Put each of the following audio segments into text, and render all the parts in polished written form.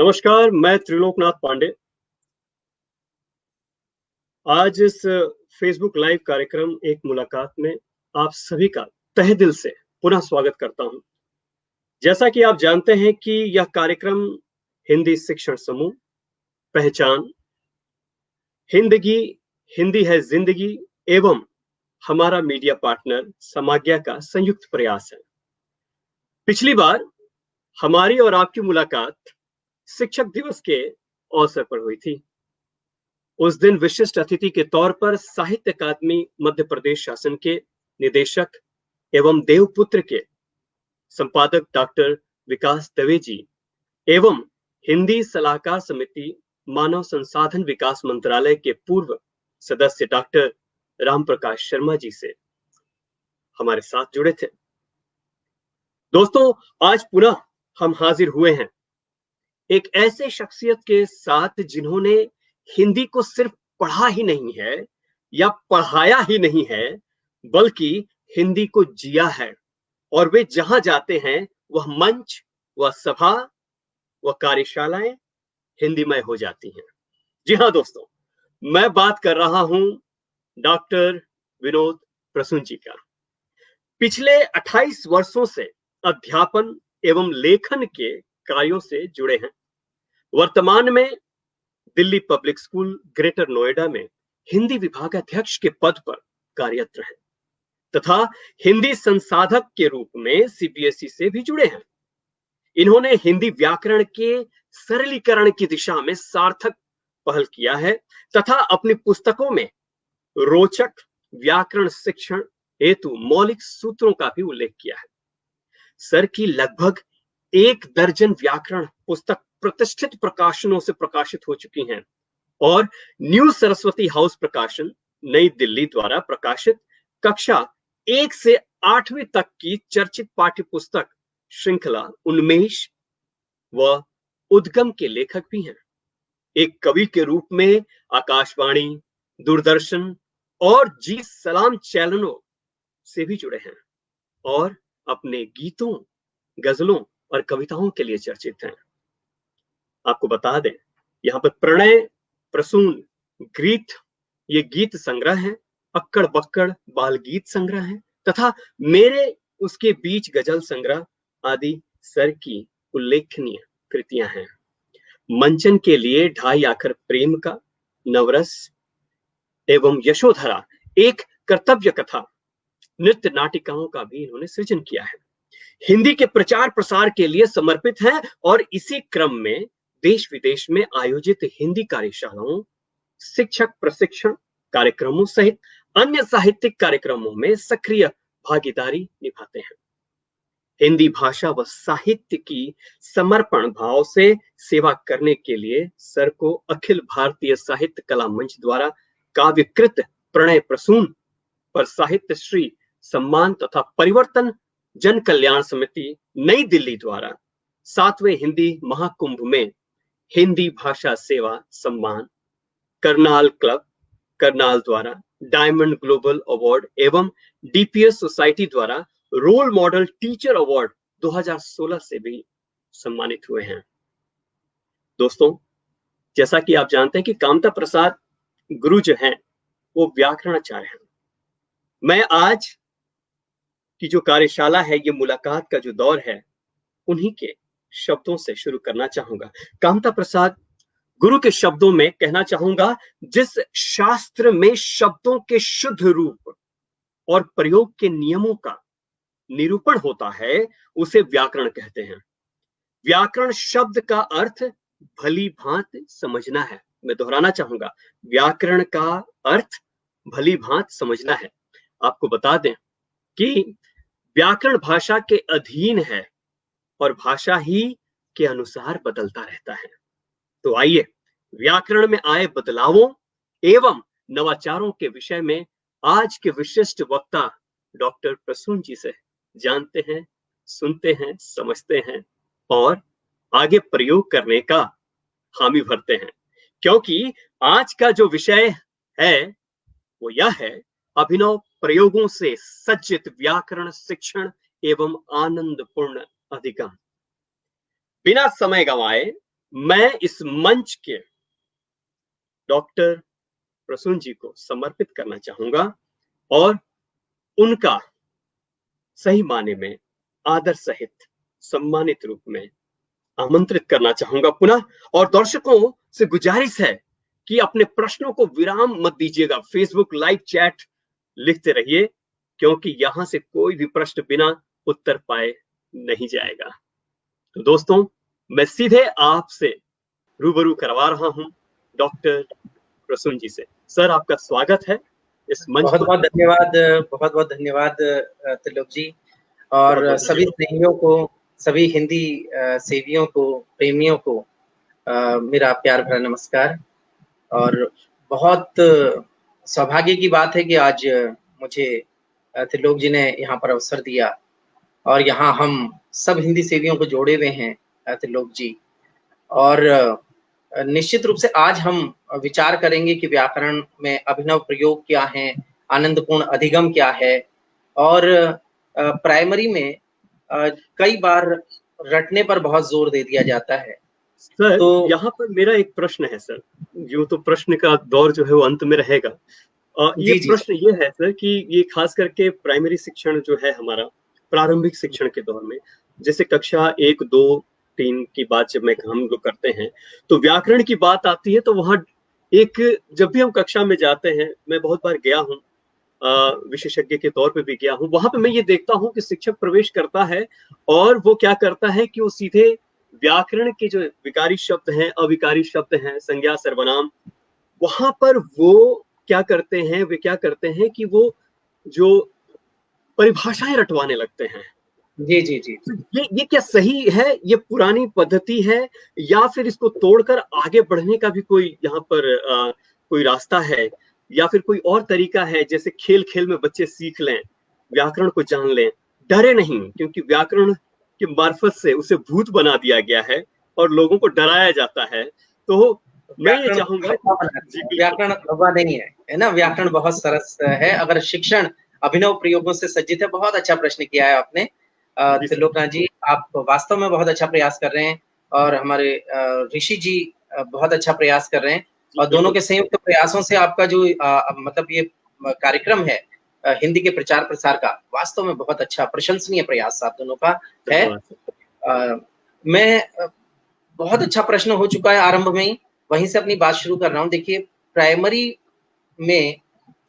नमस्कार, मैं त्रिलोकनाथ पांडे। आज इस फेसबुक लाइव कार्यक्रम एक मुलाकात में आप सभी का तहे दिल से पुनः स्वागत करता हूं। जैसा कि आप जानते हैं कि यह कार्यक्रम हिंदी शिक्षण समूह, पहचान, हिंदगी, हिंदी है जिंदगी एवं हमारा मीडिया पार्टनर समाज्ञा का संयुक्त प्रयास है। पिछली बार हमारी और आपकी मुलाकात शिक्षक दिवस के अवसर पर हुई थी। उस दिन विशिष्ट अतिथि के तौर पर साहित्य अकादमी मध्य प्रदेश शासन के निदेशक एवं देवपुत्र के संपादक डॉक्टर विकास दवे जी एवं हिंदी सलाहकार समिति मानव संसाधन विकास मंत्रालय के पूर्व सदस्य डॉक्टर राम प्रकाश शर्मा जी से हमारे साथ जुड़े थे। दोस्तों, आज पुनः हम हाजिर हुए हैं एक ऐसे शख्सियत के साथ जिन्होंने हिंदी को सिर्फ पढ़ा ही नहीं है या पढ़ाया ही नहीं है, बल्कि हिंदी को जिया है और वे जहां जाते हैं वह मंच, वह सभा, वह कार्यशालाएं हिंदीमय हो जाती हैं। जी हां दोस्तों, मैं बात कर रहा हूं डॉक्टर विनोद प्रसून जी का। पिछले 28 वर्षों से अध्यापन एवं लेखन के कार्यों से जुड़े हैं। वर्तमान में Delhi public school greater Noida में हिंदी विभागाध्यक्ष के पद पर कार्यरत हैं तथा हिंदी संसाधक के रूप में सीबीएसई से भी जुड़े हैं। इन्होंने हिंदी व्याकरण के सरलीकरण की दिशा में सार्थक पहल किया है तथा अपनी पुस्तकों में रोचक व्याकरण शिक्षण हेतु मौलिक सूत्रों का भी उल्लेख किया है। सर की लगभग 1 दर्जन व्याकरण पुस्तक प्रतिष्ठित प्रकाशनों से प्रकाशित हो चुकी हैं और न्यू सरस्वती हाउस प्रकाशन नई दिल्ली द्वारा प्रकाशित कक्षा 1 से 8वीं तक की चर्चित पाठ्य पुस्तक श्रृंखला उन्मेष व उद्गम के लेखक भी हैं। एक कवि के रूप में आकाशवाणी, दूरदर्शन और जी सलाम चैनलों से भी जुड़े हैं और अपने गीतों, गजलों और कविताओं के लिए चर्चित हैं। आपको बता दें, यहाँ पर प्रणय प्रसून गीत, ये गीत संग्रह है, अक्कड़ बक्कड़ बाल गीत संग्रह है तथा मेरे उसके बीच गजल संग्रह आदि सर की उल्लेखनीय कृतियां हैं। मंचन के लिए 2.5 आखर प्रेम का, नवरस एवं यशोधरा, एक कर्तव्य कथा, नृत्य नाटिकाओं का भी इन्होंने सृजन किया है। हिंदी के प्रचार प्रसार के लिए समर्पित है और इसी क्रम में देश विदेश में आयोजित हिंदी कार्यशालाओं, शिक्षक प्रशिक्षण कार्यक्रमों सहित अन्य साहित्यिक कार्यक्रमों में सक्रिय भागीदारी निभाते हैं। हिंदी भाषा व साहित्य की समर्पण भाव से सेवा करने के लिए सर को अखिल भारतीय साहित्य कला मंच द्वारा काव्यकृत प्रणय प्रसून पर साहित्य श्री सम्मान तथा परिवर्तन जन कल्याण समिति नई दिल्ली द्वारा 7वें हिंदी महाकुंभ में हिंदी भाषा सेवा सम्मान, करनाल क्लब करनाल द्वारा डायमंड ग्लोबल अवार्ड एवं डीपीएस सोसाइटी द्वारा रोल मॉडल टीचर अवार्ड 2016 से भी सम्मानित हुए हैं। दोस्तों, जैसा कि आप जानते हैं कि कामता प्रसाद गुरु जो हैं वो व्याकरणाचार्य हैं। मैं आज की जो कार्यशाला है, ये मुलाकात का जो दौर है, उन्हीं के शब्दों से शुरू करना चाहूंगा। कामता प्रसाद गुरु के शब्दों में कहना चाहूंगा, जिस शास्त्र में शब्दों के शुद्ध रूप और प्रयोग के नियमों का निरूपण होता है उसे व्याकरण कहते हैं। व्याकरण शब्द का अर्थ भली भांति समझना है। मैं दोहराना चाहूंगा, व्याकरण का अर्थ भली भांति समझना है। आपको बता दें कि व्याकरण भाषा के अधीन है और भाषा ही के अनुसार बदलता रहता है। तो आइए व्याकरण में आए बदलावों एवं नवाचारों के विषय में आज के विशिष्ट वक्ता डॉक्टर प्रसून जी से जानते हैं, सुनते हैं, समझते हैं और आगे प्रयोग करने का हामी भरते हैं। क्योंकि आज का जो विषय है वो यह है, अभिनव प्रयोगों से सज्जित व्याकरण शिक्षण एवं आनंदपूर्ण अधिगम। बिना समय गंवाए मैं इस मंच के डॉक्टर प्रसून जी को समर्पित करना चाहूंगा और उनका सही माने में आदर सहित सम्मानित रूप में आमंत्रित करना चाहूंगा पुनः। और दर्शकों से गुजारिश है कि अपने प्रश्नों को विराम मत दीजिएगा, फेसबुक लाइव चैट लिखते रहिए, क्योंकि यहां से कोई भी प्रश्न बिना उत्तर पाए नहीं जाएगा। तो दोस्तों, मैं सीधे आपसे रूबरू करवा रहा हूं डॉक्टर प्रसून जी से। सर, आपका स्वागत है इस मंच बहुत पर। बहुत धन्यवाद, बहुत बहुत धन्यवाद त्रिलोक जी, बहुत और बहुत सभी धन्यवाद। स्नेहियों को, सभी हिंदी सेवियों को, प्रेमियों को मेरा प्यार भरा नमस्कार। और बहुत सौभाग्य की बात है कि आज मुझे त्रिलोक जी ने यहाँ पर अवसर दिया, और यहाँ हम सब हिंदी सेवियों को जोड़े हुए हैं त्रिलोक जी। और निश्चित रूप से आज हम विचार करेंगे कि व्याकरण में अभिनव प्रयोग क्या है, आनंदपूर्ण अधिगम क्या है, और प्राइमरी में कई बार रटने पर बहुत जोर दे दिया जाता है। सर, तो यहाँ पर मेरा एक प्रश्न है सर। यूं तो प्रश्न का दौर जो है वो अंत में रहेगा। ये जी जी प्रश्न ये है सर कि ये खास करके प्राइमरी शिक्षण जो है हमारा, प्रारंभिक शिक्षण के दौर में, जैसे कक्षा 1, 2, 3 की बात जब हम लोग करते हैं तो व्याकरण की बात आती है, तो वहाँ एक, जब भी हम कक्षा में जाते हैं, मैं बहुत बार गया हूँ, विशेषज्ञ के तौर पे भी गया हूँ, वहां पे मैं ये देखता हूँ कि शिक्षक प्रवेश करता है और वो क्या करता है कि वो सीधे व्याकरण के जो विकारी शब्द हैं, अविकारी शब्द हैं, संज्ञा सर्वनाम, वहां पर वो क्या करते हैं कि वो जो परिभाषाएं रटवाने लगते हैं। जी जी जी तो ये क्या सही है, ये पुरानी पद्धति है, या फिर इसको तोड़कर आगे बढ़ने का भी कोई यहाँ पर कोई रास्ता है, या फिर कोई और तरीका है, जैसे खेल खेल में बच्चे सीख लें, व्याकरण को जान लें, डरे नहीं, क्योंकि व्याकरण के मार्फत से उसे भूत बना दिया गया है और लोगों को डराया जाता है। तो मैं ये व्याकरण चाहूंगा भगवा बना जी दिया, बिल्कुल। व्याकरण भगवा नहीं है, है ना। व्याकरण बहुत सरस है अगर शिक्षण अभिनव प्रयोगों से सज्जित है। बहुत अच्छा प्रश्न किया है आपने जी सर। त्रिलोकनाथ जी, आप वास्तव में बहुत अच्छा प्रयास कर रहे हैं, और हमारे ऋषि जी बहुत अच्छा प्रयास कर रहे हैं, जी और दोनों बिल्कुल। के संयुक्त प्रयासों से आपका जो मतलब ये कार्यक्रम है हिंदी के प्रचार प्रसार का, वास्तव में बहुत अच्छा प्रशंसनीय प्रयास आप दोनों का है। धन्यवाद सर। मैं बहुत अच्छा प्रश्न हो चुका है आरंभ में ही, वहीं से अपनी बात शुरू कर रहा हूँ। देखिए, प्राइमरी में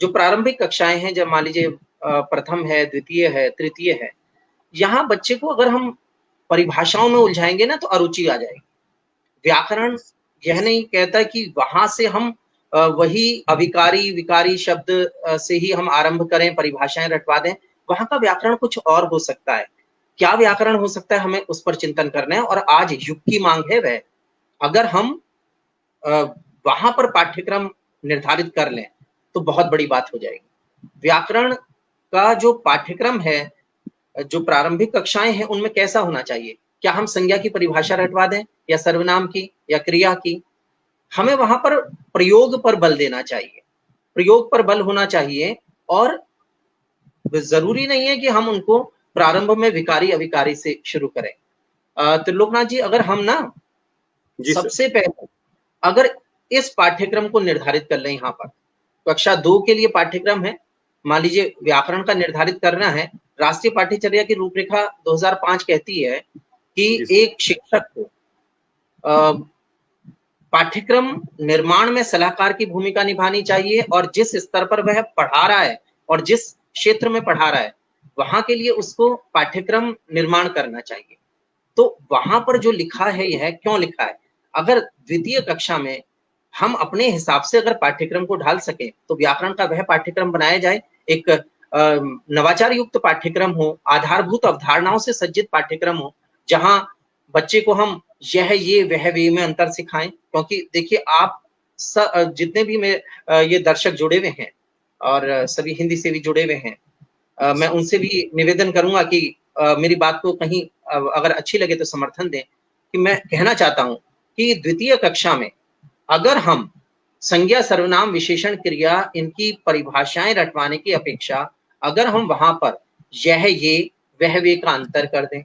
जो प्रारंभिक कक्षाएं हैं, जब मान लीजिए प्रथम है, द्वितीय है, तृतीय है, यहाँ बच्चे को अगर हम परिभाषाओं में उलझाएंगे ना तो अरुचि आ जाएगी। व्याकरण यह नहीं कहता कि वहां से हम वही अविकारी विकारी शब्द से ही हम आरंभ करें, परिभाषाएं रटवा दें। वहां का व्याकरण कुछ और हो सकता है। क्या व्याकरण हो सकता है, हमें उस पर चिंतन करना है, और आज युग की मांग है वह। अगर हम वहां पर पाठ्यक्रम निर्धारित कर लें तो बहुत बड़ी बात हो जाएगी। व्याकरण का जो पाठ्यक्रम है, जो प्रारंभिक कक्षाएं हैं, उनमें कैसा होना चाहिए? क्या हम संज्ञा की परिभाषा रटवा दें, या सर्वनाम की, या क्रिया की? हमें वहां पर प्रयोग पर बल देना चाहिए, प्रयोग पर बल होना चाहिए। और जरूरी नहीं है कि हम उनको प्रारंभ में विकारी अविकारी से शुरू करें। त्रिलोकनाथ जी, अगर हम ना जी सर। सबसे पहले अगर इस पाठ्यक्रम को निर्धारित कर लें, यहाँ पर कक्षा 2 के लिए पाठ्यक्रम है, मान लीजिए व्याकरण का निर्धारित करना है। राष्ट्रीय पाठ्यचर्या की रूपरेखा 2005 कहती है कि जी सर। एक शिक्षक को पाठ्यक्रम निर्माण में सलाहकार की भूमिका निभानी चाहिए, और जिस स्तर पर वह पढ़ा रहा है और जिस क्षेत्र में पढ़ा रहा है, वहां के लिए उसको पाठ्यक्रम निर्माण करना चाहिए। तो वहां पर जो लिखा है, यह क्यों लिखा है? अगर द्वितीय कक्षा में हम अपने हिसाब से अगर पाठ्यक्रम को ढाल सके, तो व्याकरण का वह पाठ्यक्रम बनाया जाए, एक नवाचार युक्त पाठ्यक्रम हो, आधारभूत अवधारणाओं से सज्जित पाठ्यक्रम हो, जहां बच्चे को हम यह ये वह वे में अंतर सिखाएं। क्योंकि देखिए, आप जितने भी ये दर्शक जुड़े हुए हैं, और सभी हिंदी से भी जुड़े हुए हैं, मैं उनसे भी निवेदन करूंगा कि मेरी बात को कहीं अगर अच्छी लगे तो समर्थन दें, कि मैं कहना चाहता हूं कि द्वितीय कक्षा में अगर हम संज्ञा सर्वनाम विशेषण क्रिया इनकी परिभाषाएं रटवाने की अपेक्षा अगर हम वहां पर यह ये वह वे का अंतर कर दें,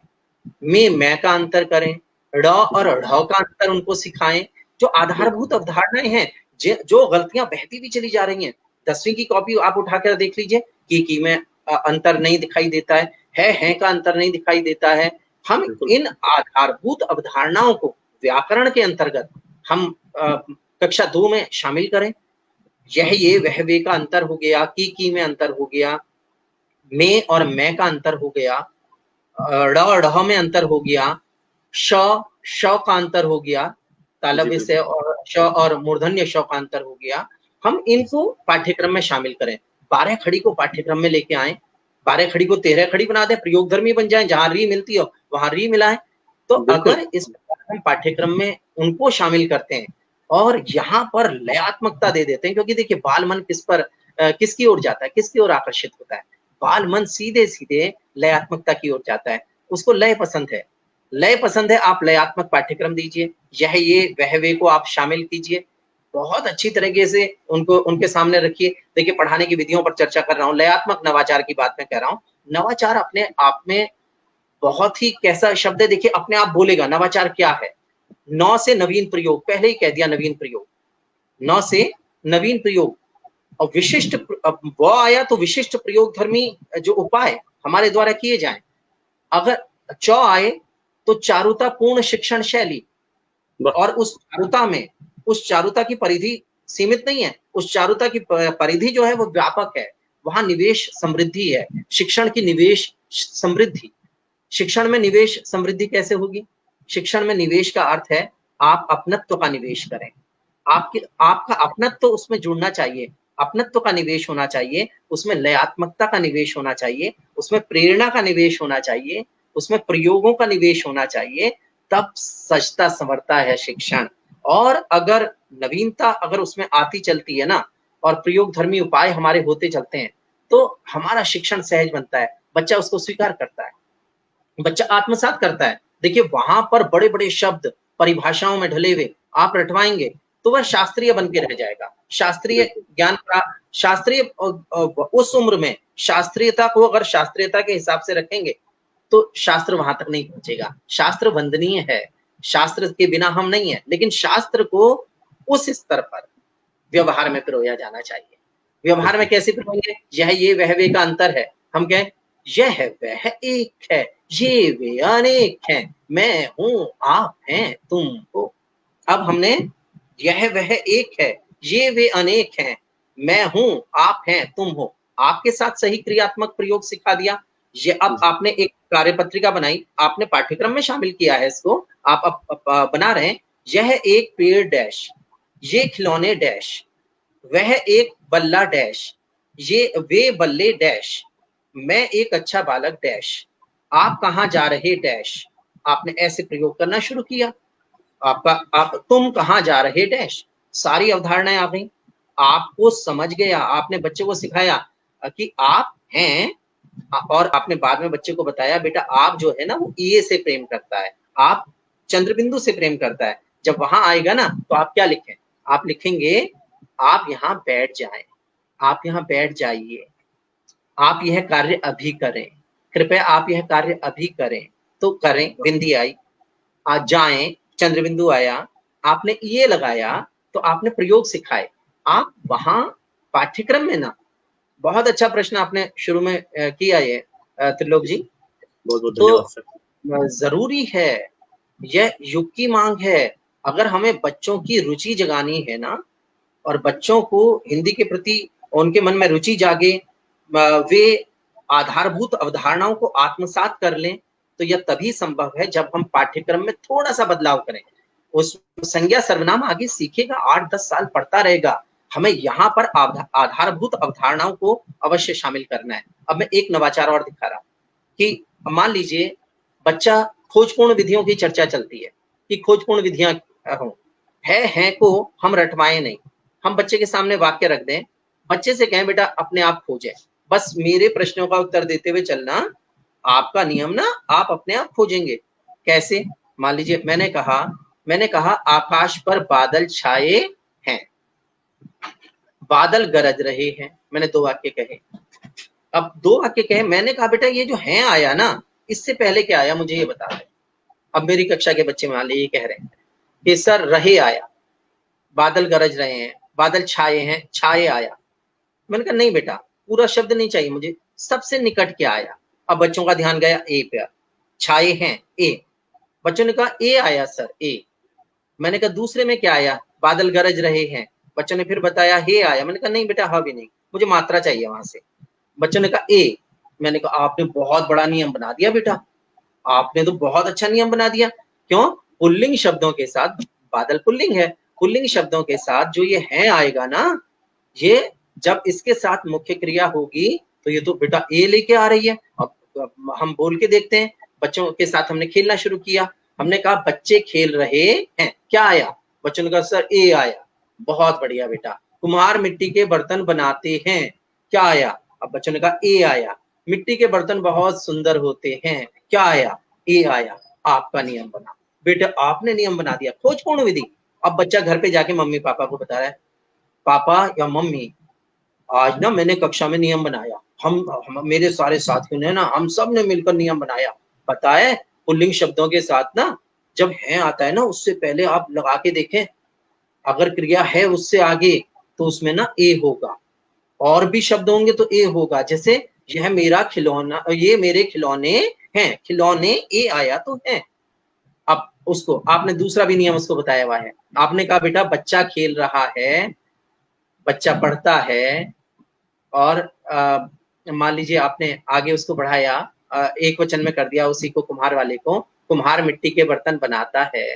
मैं का अंतर करें, ड़ और ढ़ का अंतर उनको सिखाएं। जो आधारभूत अवधारणाएं हैं, जो गलतियां बहती भी चली जा रही हैं, 10वीं की कॉपी आप उठाकर देख लीजिए, की में अंतर नहीं दिखाई देता है का अंतर नहीं दिखाई देता है। हम इन आधारभूत अवधारणाओं को व्याकरण के अंतर्गत हम कक्षा 2 में शामिल करें। यह ये वह वे का अंतर हो गया, की में अंतर हो गया, में और मैं का अंतर हो गया, ड़ और ढ में अंतर हो गया, श का अंतर हो गया, तालव्य से, और श और मूर्धन्य श का अंतर हो गया। हम इनको पाठ्यक्रम में शामिल करें। 12 खड़ी को पाठ्यक्रम में लेके आए, 12 खड़ी को 13 खड़ी बना दे, प्रयोग धर्मी बन जाए, जहां री मिलती हो वहां री मिलाएं। तो अगर इस प्रकार हम पाठ्यक्रम में उनको शामिल करते हैं और यहाँ पर लयात्मकता दे देते हैं, क्योंकि देखिए बाल मन किसकी ओर जाता है, किसकी ओर आकर्षित होता है? बाल मन सीधे सीधे लयात्मकता की ओर जाता है, उसको लय पसंद है। लय पसंद है, आप लयात्मक पाठ्यक्रम दीजिए, यह ये वह वे को आप शामिल कीजिए, बहुत अच्छी तरीके से उनको उनके सामने रखिए। देखिए पढ़ाने की विधियों पर चर्चा कर रहा हूँ, लयात्मक नवाचार की बात मैं कह रहा हूँ। नवाचार अपने आप में बहुत ही कैसा शब्द है, देखिए अपने आप बोलेगा नवाचार क्या है। नौ से नवीन प्रयोग, पहले ही कह दिया नवीन प्रयोग, नौ से नवीन प्रयोग। और विशिष्ट वो आया तो विशिष्ट प्रयोग धर्मी जो उपाय हमारे द्वारा किए जाएं। अगर च आए तो चारुता पूर्ण शिक्षण शैली, और उस चारुता में, उस चारुता की परिधि सीमित नहीं है, उस चारुता की परिधि जो है वो व्यापक है। वहां निवेश समृद्धि है, शिक्षण की निवेश समृद्धि। शिक्षण में निवेश समृद्धि कैसे होगी? शिक्षण में निवेश का अर्थ है आप अपनत्व का निवेश करें, आपका अपनत्व उसमें जुड़ना चाहिए, अपनत्व का निवेश होना चाहिए, उसमें लयात्मकता का निवेश होना चाहिए, उसमें प्रेरणा का निवेश होना चाहिए, उसमें प्रयोगों का निवेश होना चाहिए, तब सजता संवरता है शिक्षण। और अगर नवीनता अगर उसमें आती चलती है ना, और प्रयोग धर्मी उपाय हमारे होते चलते हैं, तो हमारा शिक्षण सहज बनता है, बच्चा उसको स्वीकार करता है, बच्चा आत्मसात करता है। देखिए वहां पर बड़े बड़े शब्द परिभाषाओं में ढले हुए आप रटवाएंगे तो वह शास्त्रीय बन के रह जाएगा। शास्त्रीय ज्ञान का शास्त्रीय उस उम्र में शास्त्रीयता को अगर शास्त्रीयता के हिसाब से रखेंगे तो शास्त्र वहां तक नहीं पहुंचेगा। शास्त्र वंदनीय है, शास्त्र के बिना हम नहीं है, लेकिन शास्त्र को उस स्तर पर व्यवहार में पिरोया जाना चाहिए। व्यवहार में कैसे पिरोएंगे? यह ये वह वे का अंतर है। हम कहें यह वह एक है, ये वे अनेक हैं, मैं हूं आप हैं तुम हो। अब हमने यह वह एक है, ये वे अनेक हैं, मैं हूं आप हैं तुम हो, आपके साथ सही क्रियात्मक प्रयोग सिखा दिया। ये अब आपने एक कार्यपत्रिका बनाई, आपने पाठ्यक्रम में शामिल किया है इसको, आप अब बना रहे हैं, यह एक पेड़ डैश, ये खिलौने डैश, वह एक बल्ला डैश, ये वे बल्ले डैश, मैं एक अच्छा बालक डैश, आप कहाँ जा रहे डैश। आपने ऐसे प्रयोग करना शुरू किया। आप तुम कहाँ जा रहे डैश, सारी अवधारणाएं आ गई, आपको समझ गया, आपने बच्चे को सिखाया कि आप हैं, और आपने बाद में बच्चे को बताया बेटा आप जो है ना वो ये से प्रेम करता है, आप चंद्रबिंदु से प्रेम करता है। जब वहां आएगा ना तो आप क्या लिखें? आप लिखेंगे आप यहाँ बैठ जाएं, आप यहाँ बैठ जाइए, आप यह कार्य अभी करें, कृपया आप यह कार्य अभी करें। तो करें, बिंदी आई, आज जाएं, चंद्रबिंदु आया, आपने ये लगाया तो आपने प्रयोग सिखाए। आप वहां पाठ्यक्रम में ना, बहुत अच्छा प्रश्न आपने शुरू में किया ये त्रिलोक जी, बहुत बहुत धन्यवाद सर। जरूरी है, यह युग की मांग है। अगर हमें बच्चों की रुचि जगानी है ना, और बच्चों को हिंदी के प्रति उनके मन में रुचि जागे, वे आधारभूत अवधारणाओं को आत्मसात कर लें, तो यह तभी संभव है जब हम पाठ्यक्रम में थोड़ा सा बदलाव करें। उस संज्ञा सर्वनाम आगे सीखेगा, 8-10 साल पढ़ता रहेगा, हमें यहाँ पर आधारभूत अवधारणाओं को अवश्य शामिल करना है। अब मैं एक नवाचार और दिखा रहा हूँ कि मान लीजिए बच्चा, खोजपूर्ण विधियों की चर्चा चलती है कि खोजपूर्ण विधियां हों, है को हम रटवाएं नहीं, हम बच्चे के सामने वाक्य रख दें, बच्चे से कहें बेटा अपने आप खोजें, बस मेरे प्रश्नों का उत्तर देते हुए चलना, आपका नियम ना आप अपने आप खोजेंगे। कैसे? मान लीजिए मैंने कहा आकाश पर बादल छाए हैं, बादल गरज रहे हैं, मैंने 2 वाक्य कहे। अब 2 वाक्य कहे, मैंने कहा बेटा ये जो है आया ना, इससे पहले क्या आया मुझे ये बता दे। अब मेरी कक्षा के बच्चे मान लीजिए कह रहे हैं कि सर रहे आया, बादल गरज रहे हैं, बादल छाए हैं, छाए आया। मैंने कहा नहीं बेटा, पूरा शब्द नहीं चाहिए मुझे, सबसे निकट क्या आया। अब बच्चों का ध्यान गया ए पे, छाए हैं ए, बच्चों ने कहा ए आया सर ए। मैंने कहा दूसरे में क्या आया, बादल गरज रहे हैं, बच्चों ने फिर बताया हे आया। मैंने कहा नहीं बेटा, हा भी नहीं, मुझे मात्रा चाहिए वहां से। बच्चों ने कहा ए। मैंने कहा आपने बहुत बड़ा नियम बना दिया बेटा, आपने तो बहुत अच्छा नियम बना दिया। क्यों? पुल्लिंग शब्दों के साथ, बादल पुल्लिंग है, पुल्लिंग शब्दों के साथ जो ये है आएगा ना, ये जब इसके साथ मुख्य क्रिया होगी तो ये तो बेटा ए लेके आ रही है। अब हम बोल के देखते हैं। बच्चों के साथ हमने खेलना शुरू किया, हमने कहा बच्चे खेल रहे हैं, क्या आया? बच्चों ने कहा सर ए आया। बहुत बढ़िया बेटा। कुम्हार मिट्टी के बर्तन बनाते हैं, क्या आया? अब बच्चों ने कहा ए आया। मिट्टी के बर्तन बहुत सुंदर होते हैं, क्या आया? ए आया। आपका नियम बना। बेटा आपने नियम बना दिया, खोजपूर्ण विधि। अब बच्चा घर पे जाके मम्मी पापा को बता रहा है, पापा या मम्मी आज ना मैंने कक्षा में नियम बनाया, हम मेरे सारे साथियों ने ना, हम सब ने मिलकर नियम बनाया। पता है पुल्लिंग शब्दों के साथ ना जब है आता है ना, उससे पहले आप लगा के देखें, अगर क्रिया है उससे आगे तो उसमें ना ए होगा, और भी शब्द होंगे तो ए होगा। जैसे यह मेरा खिलौना, ये मेरे खिलौने हैं, खिलौने ए आया तो है। अब उसको आपने दूसरा भी नियम उसको बताया हुआ है। आपने कहा बेटा बच्चा खेल रहा है, बच्चा पढ़ता है, और मान लीजिए आपने आगे उसको बढ़ाया, एक वचन में कर दिया उसी को, कुम्हार वाले को, कुम्हार मिट्टी के बर्तन बनाता है,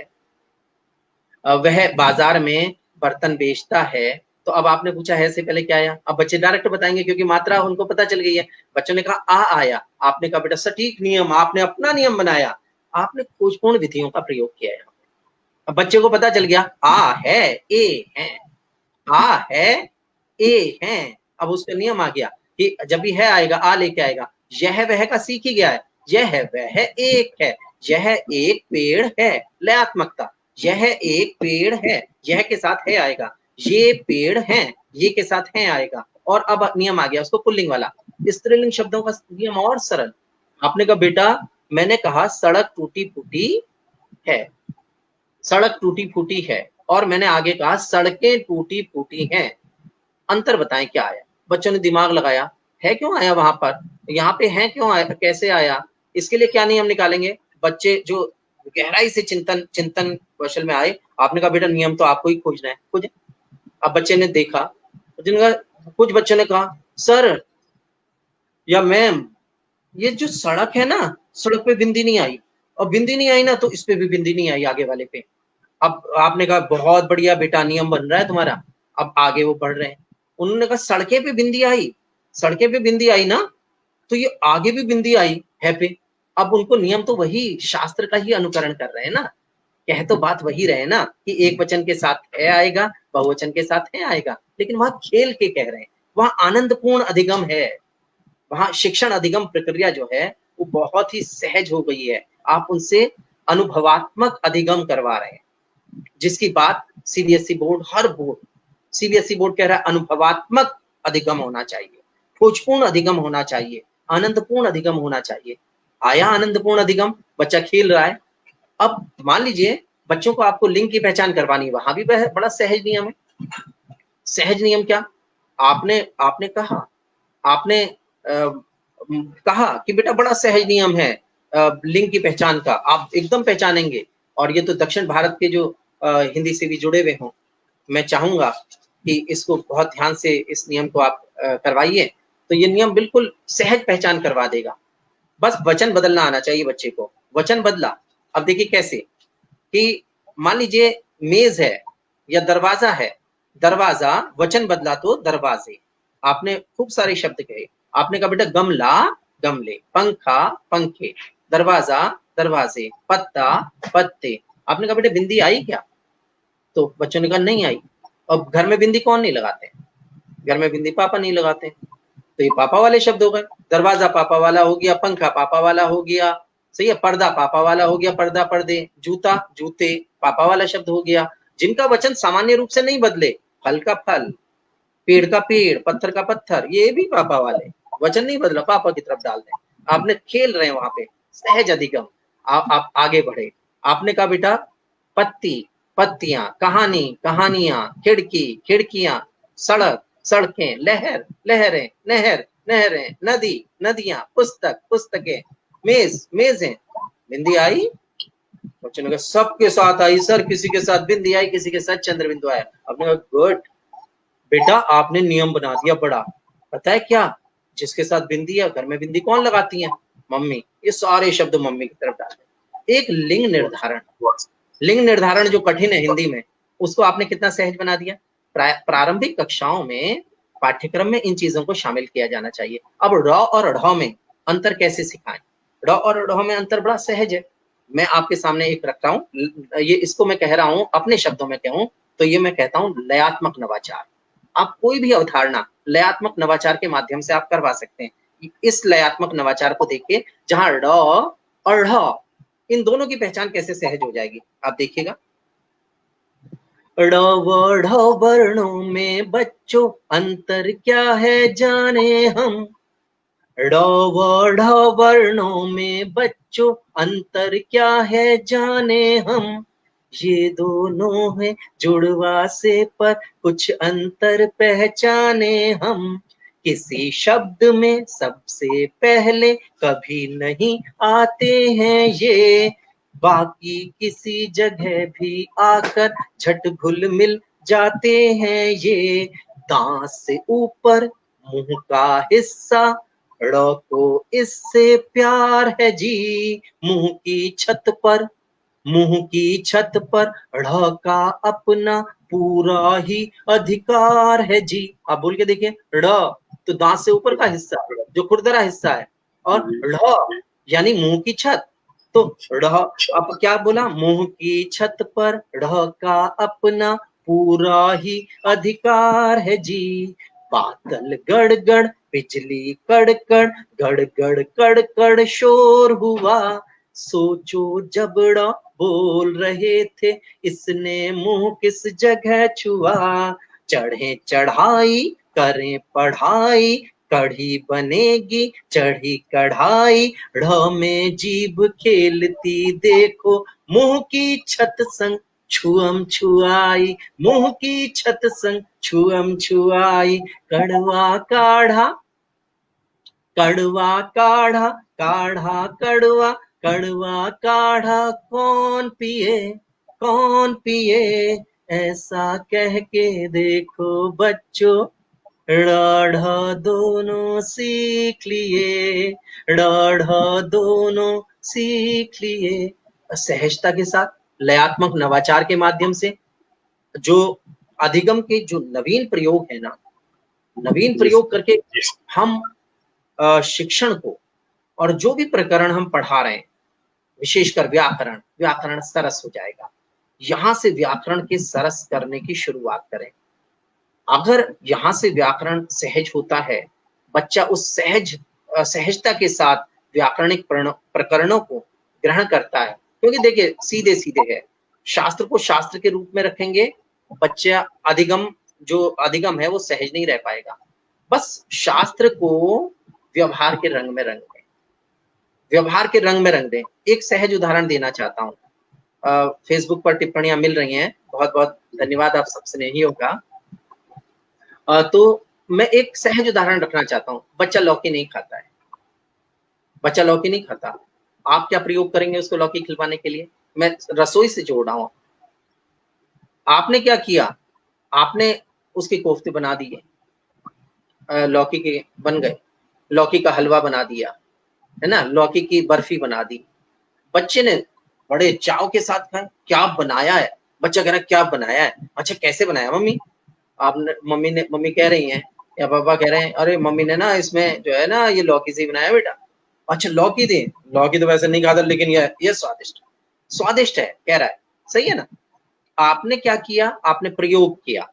वह बाजार में बर्तन बेचता है। तो अब आपने पूछा है से पहले क्या आया, अब बच्चे डायरेक्ट बताएंगे क्योंकि मात्रा उनको पता चल गई है। बच्चों ने कहा आ आया, आपने कहा बेटा सटीक नियम, आपने अपना नियम बनाया, आपने खोजपूर्ण विधियों का प्रयोग किया है। अब बच्चे को पता चल गया आ है ए है, आ है ए है। अब उसका नियम आ गया कि जब भी है आएगा आ लेके आएगा। यह वह का सीख ही गया है, यह वह एक है, यह एक पेड़ है, लयात्मकता, यह एक पेड़ है, यह के साथ है आएगा, ये पेड़ है, ये के साथ है आएगा। और अब नियम आ गया उसको पुल्लिंग वाला, स्त्रीलिंग शब्दों का नियम और सरल। आपने कहा बेटा मैंने कहा सड़क टूटी फूटी है, सड़क टूटी फूटी है, और मैंने आगे कहा सड़कें टूटी फूटी हैं, अंतर बताएं क्या आया। बच्चों ने दिमाग लगाया, है क्यों आया वहां पर, यहाँ पे है क्यों आया, कैसे आया, इसके लिए क्या नियम निकालेंगे। बच्चे जो गहराई से चिंतन चिंतन कौशल में आए, आपने कहा बेटा नियम तो आपको ही खोजना है, खोजे। अब बच्चे ने देखा, कुछ बच्चों ने कहा सर या मैम ये जो सड़क है ना, सड़क पे बिंदी नहीं आई, और बिंदी नहीं आई ना तो इस पे भी बिंदी नहीं आई आगे वाले पे। अब आपने कहा बहुत बढ़िया बेटा नियम बन रहा है तुम्हारा। अब आगे वो बढ़ रहे हैं, उन्होंने कहा सड़के पे बिंदी आई, सड़के पे बिंदी आई ना तो ये आगे भी बिंदी आई है पे। अब उनको नियम तो वही शास्त्र का ही अनुकरण कर रहे हैं ना, कह तो बात वही रहे ना कि एक वचन के साथ है आएगा, बहुवचन के साथ है आएगा, लेकिन वहां खेल के कह रहे हैं, वहां आनंदपूर्ण अधिगम है, वहां शिक्षण अधिगम प्रक्रिया जो है वो बहुत ही सहज हो गई है। आप उनसे अनुभवात्मक अधिगम करवा रहे हैं, जिसकी बात सीबीएसई बोर्ड, हर बोर्ड, सीबीएसई बोर्ड कह रहा है अनुभवात्मक अधिगम होना चाहिए, खोजपूर्ण अधिगम होना चाहिए, आनंदपूर्ण अधिगम होना चाहिए। आया आनंदपूर्ण अधिगम, बच्चा खेल रहा है। अब मान लीजिए बच्चों को आपको लिंग की पहचान करवानी है, वहां भी बड़ा सहज नियम है। सहज नियम क्या, आपने आपने कहा, आपने कहा कि बेटा बड़ा सहज नियम है लिंग की पहचान का, आप एकदम पहचानेंगे। और ये तो दक्षिण भारत के जो हिंदी से भी जुड़े हुए हों, मैं चाहूंगा कि इसको बहुत ध्यान से इस नियम को आप करवाइए, तो ये नियम बिल्कुल सहज पहचान करवा देगा। बस वचन बदलना आना चाहिए बच्चे को। वचन बदला, अब देखिए कैसे, कि मान लीजिए मेज है या दरवाजा है, दरवाजा वचन बदला तो दरवाजे। आपने खूब सारे शब्द कहे, आपने कहा बेटा गमला गमले, पंखा पंखे, दरवाजा दरवाजे, पत्ता पत्ते। आपने कहा बेटा बिंदी आई क्या, तो बच्चों ने कहा नहीं आई। अब घर में बिंदी कौन नहीं लगाते, घर में बिंदी पापा नहीं लगाते, तो ये पापा वाले शब्द हो गए। दरवाजा पापा वाला हो गया, पंखा पापा वाला हो गया, सही है, पर्दा पापा वाला हो गया, पर्दा पर्दे, जूता जूते पापा वाला शब्द हो गया। जिनका वचन सामान्य रूप से नहीं बदले, फल का फल, पेड़ का पेड़, पत्थर का पत्थर, ये भी पापा वाले, वचन नहीं बदला, पापा की तरफ डाल दें। आपने खेल रहे हैं वहां पे, सहज अधिगम। आप आगे बढ़े, आपने कहा बेटा पत्ती, पत्तियां, कहानी, कहानियां, खिड़की, खिड़कियां, सड़क, सड़कें, लहर, लहरें, नहर, नहरें, नदी, नदियां, पुस्तक, पुस्तकें, मेज, मेजें। बिंदी आई? बच्चों ने कहा सबके साथ आई सर, किसी के साथ बिंदी आई, किसी के साथ चंद्र बिंदु आया। आपने कहा गुड बेटा, आपने नियम बना दिया बड़ा। पता है क्या, जिसके साथ बिंदी है, घर में बिंदी कौन लगाती है? मम्मी। ये सारे शब्द मम्मी की तरफ डाले। एक लिंग निर्धारण, लिंग निर्धारण जो कठिन है हिंदी में, उसको आपने कितना सहज बना दिया। प्रारंभिक कक्षाओं में पाठ्यक्रम में इन चीजों को शामिल किया जाना चाहिए। अब र और ढ़ में अंतर कैसे सिखाएं? र और ढ़ में अंतर बड़ा सहज है। मैं आपके सामने एक रखता हूँ, ये इसको मैं कह रहा हूँ अपने शब्दों में कहूँ तो ये मैं कहता हूँ लयात्मक नवाचार। आप कोई भी अवधारणा लयात्मक नवाचार के माध्यम से आप करवा सकते हैं। इस लयात्मक नवाचार को देखिए, जहां ड़ और ढ़ इन दोनों की पहचान कैसे सहज हो जाएगी, आप देखिएगा। ड़ व ढ़ वर्णों में बच्चों अंतर क्या है जाने हम। ड़ व ढ़ वर्णों में बच्चों अंतर क्या है जाने हम। ये दोनों है जुड़वा से पर कुछ अंतर पहचाने हम। किसी शब्द में सबसे पहले कभी नहीं आते हैं ये, बाकी किसी जगह भी आकर झट घुल मिल जाते हैं ये। दांत से ऊपर मुंह का हिस्सा, ड़ को इससे प्यार है जी। मुंह की छत पर, मुंह की छत पर ढ़ का अपना पूरा ही अधिकार है जी। आप बोल के देखिए, ड़ तो दांत से ऊपर का हिस्सा जो खुरदरा हिस्सा है, और ढ़ यानी मुंह की छत। तो ढ़ अब क्या बोला, मुंह की छत पर ढ़ का अपना पूरा ही अधिकार है जी। बादल गड़गड़ बिजली कड़कड़, गड़गड़ कड़कड़ शोर हुआ। सोचो जब ड़ बोल रहे थे, इसने मुंह किस जगह छुआ। चढ़े चढ़ाई करें पढ़ाई, कढ़ी बनेगी चढ़ी कढ़ाई। ढ़ में जीभ खेलती देखो, मुंह की छत संग छुअम छुआई। मुंह की छत संग छुअम छुआई। कड़वा काढ़ा, कड़वा काढ़ा, काढ़ा कड़वा, कड़वा काढ़ा कौन पिए, कौन पिए। ऐसा कह के देखो बच्चों, ड़ ढ़ दोनों सीख लिए, ड़ ढ़ दोनों सीख लिए। सहजता के साथ लयात्मक नवाचार के माध्यम से जो अधिगम के जो नवीन प्रयोग है ना, नवीन प्रयोग करके हम शिक्षण को और जो भी प्रकरण हम पढ़ा रहे हैं, विशेषकर व्याकरण, व्याकरण सरस हो जाएगा। यहां से व्याकरण के सरस करने की शुरुआत करें। अगर यहाँ से व्याकरण सहज होता है, बच्चा उस सहजता के साथ व्याकरणिक प्रकरणों को ग्रहण करता है। क्योंकि देखिए सीधे सीधे है, शास्त्र को शास्त्र के रूप में रखेंगे, बच्चा अधिगम जो अधिगम है वो सहज नहीं रह पाएगा। बस शास्त्र को व्यवहार के रंग में रंग दें, व्यवहार के रंग में रंग दें। एक सहज उदाहरण देना चाहता हूँ। फेसबुक पर टिप्पणियां मिल रही हैं, बहुत बहुत धन्यवाद आप सबसे नहीं होगा। तो मैं एक सहज उदाहरण रखना चाहता हूँ। बच्चा लौकी नहीं खाता है, बच्चा लौकी नहीं खाता। आप क्या प्रयोग करेंगे उसको लौकी खिलवाने के लिए? मैं रसोई से जोड़ रहा हूँ। आपने क्या किया, आपने उसके कोफ्ते बना दिए, लौकी के बन गए, लौकी का हलवा बना दिया, है ना, लौकी की बर्फी बना दी। बच्चे ने बड़े चाव के साथ खाया। क्या बनाया है? बच्चा कह रहा है क्या बनाया है? अच्छा कैसे बनाया मम्मी? आपने मम्मी कह रही हैं या पापा कह रहे हैं, अरे मम्मी ने ना इसमें जो है ना ये लौकी से बनाया बेटा। अच्छा लौकी दे, लौकी तो वैसे नहीं खाता लेकिन ये स्वादिष्ट, स्वादिष्ट है कह रहा है, सही है ना। आपने क्या किया, आपने प्रयोग किया।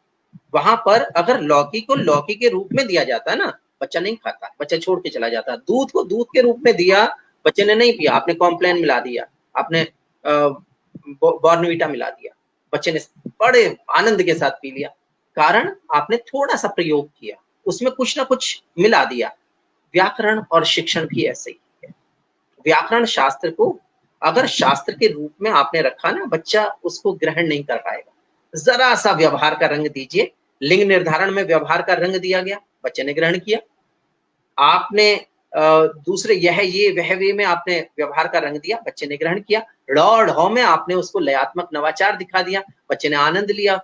वहां पर अगर लौकी को लौकी के रूप में दिया जाता है ना, बच्चा नहीं खाता, बच्चा छोड़ के चला जाता। दूध को दूध के रूप में दिया, बच्चे ने नहीं पिया, आपने कॉम्प्लेन मिला दिया, आपने बॉर्नवीटा मिला दिया, बच्चे ने बड़े आनंद के साथ पी लिया। कारण आपने थोड़ा सा प्रयोग किया, उसमें कुछ ना कुछ मिला दिया। व्याकरण और शिक्षण भी ऐसे ही है। व्याकरण शास्त्र को अगर शास्त्र के रूप में आपने रखा ना, बच्चा उसको ग्रहण नहीं कर पाएगा। जरा सा व्यवहार का रंग दीजिए, लिंग निर्धारण में व्यवहार का रंग दिया गया, बच्चे ने ग्रहण किया। आपने दूसरे यह ये वह वे में आपने व्यवहार का रंग दिया, बच्चे ने ग्रहण किया। ड़ और ढ में आपने उसको लयात्मक नवाचार दिखा दिया, बच्चे ने आनंद लिया।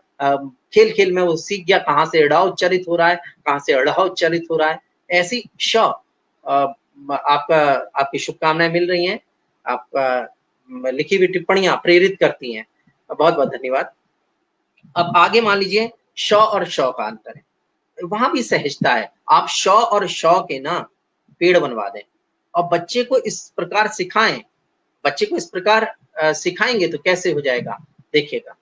खेल खेल में वो सीख गया कहाँ से ड़ उच्चारित हो रहा है, कहाँ से ढ़ उच्चारित हो रहा है। ऐसी श आपका आपकी शुभकामनाएं मिल रही हैं, आपका लिखी हुई टिप्पणियां प्रेरित करती हैं। बहुत बहुत धन्यवाद। अब आगे मान लीजिए श और श का अंतर है, वहां भी सहजता है। आप श और श के ना पेड़ बनवा दें और बच्चे को इस प्रकार सिखाएं। बच्चे को इस प्रकार सिखाएंगे तो कैसे हो जाएगा, देखिएगा।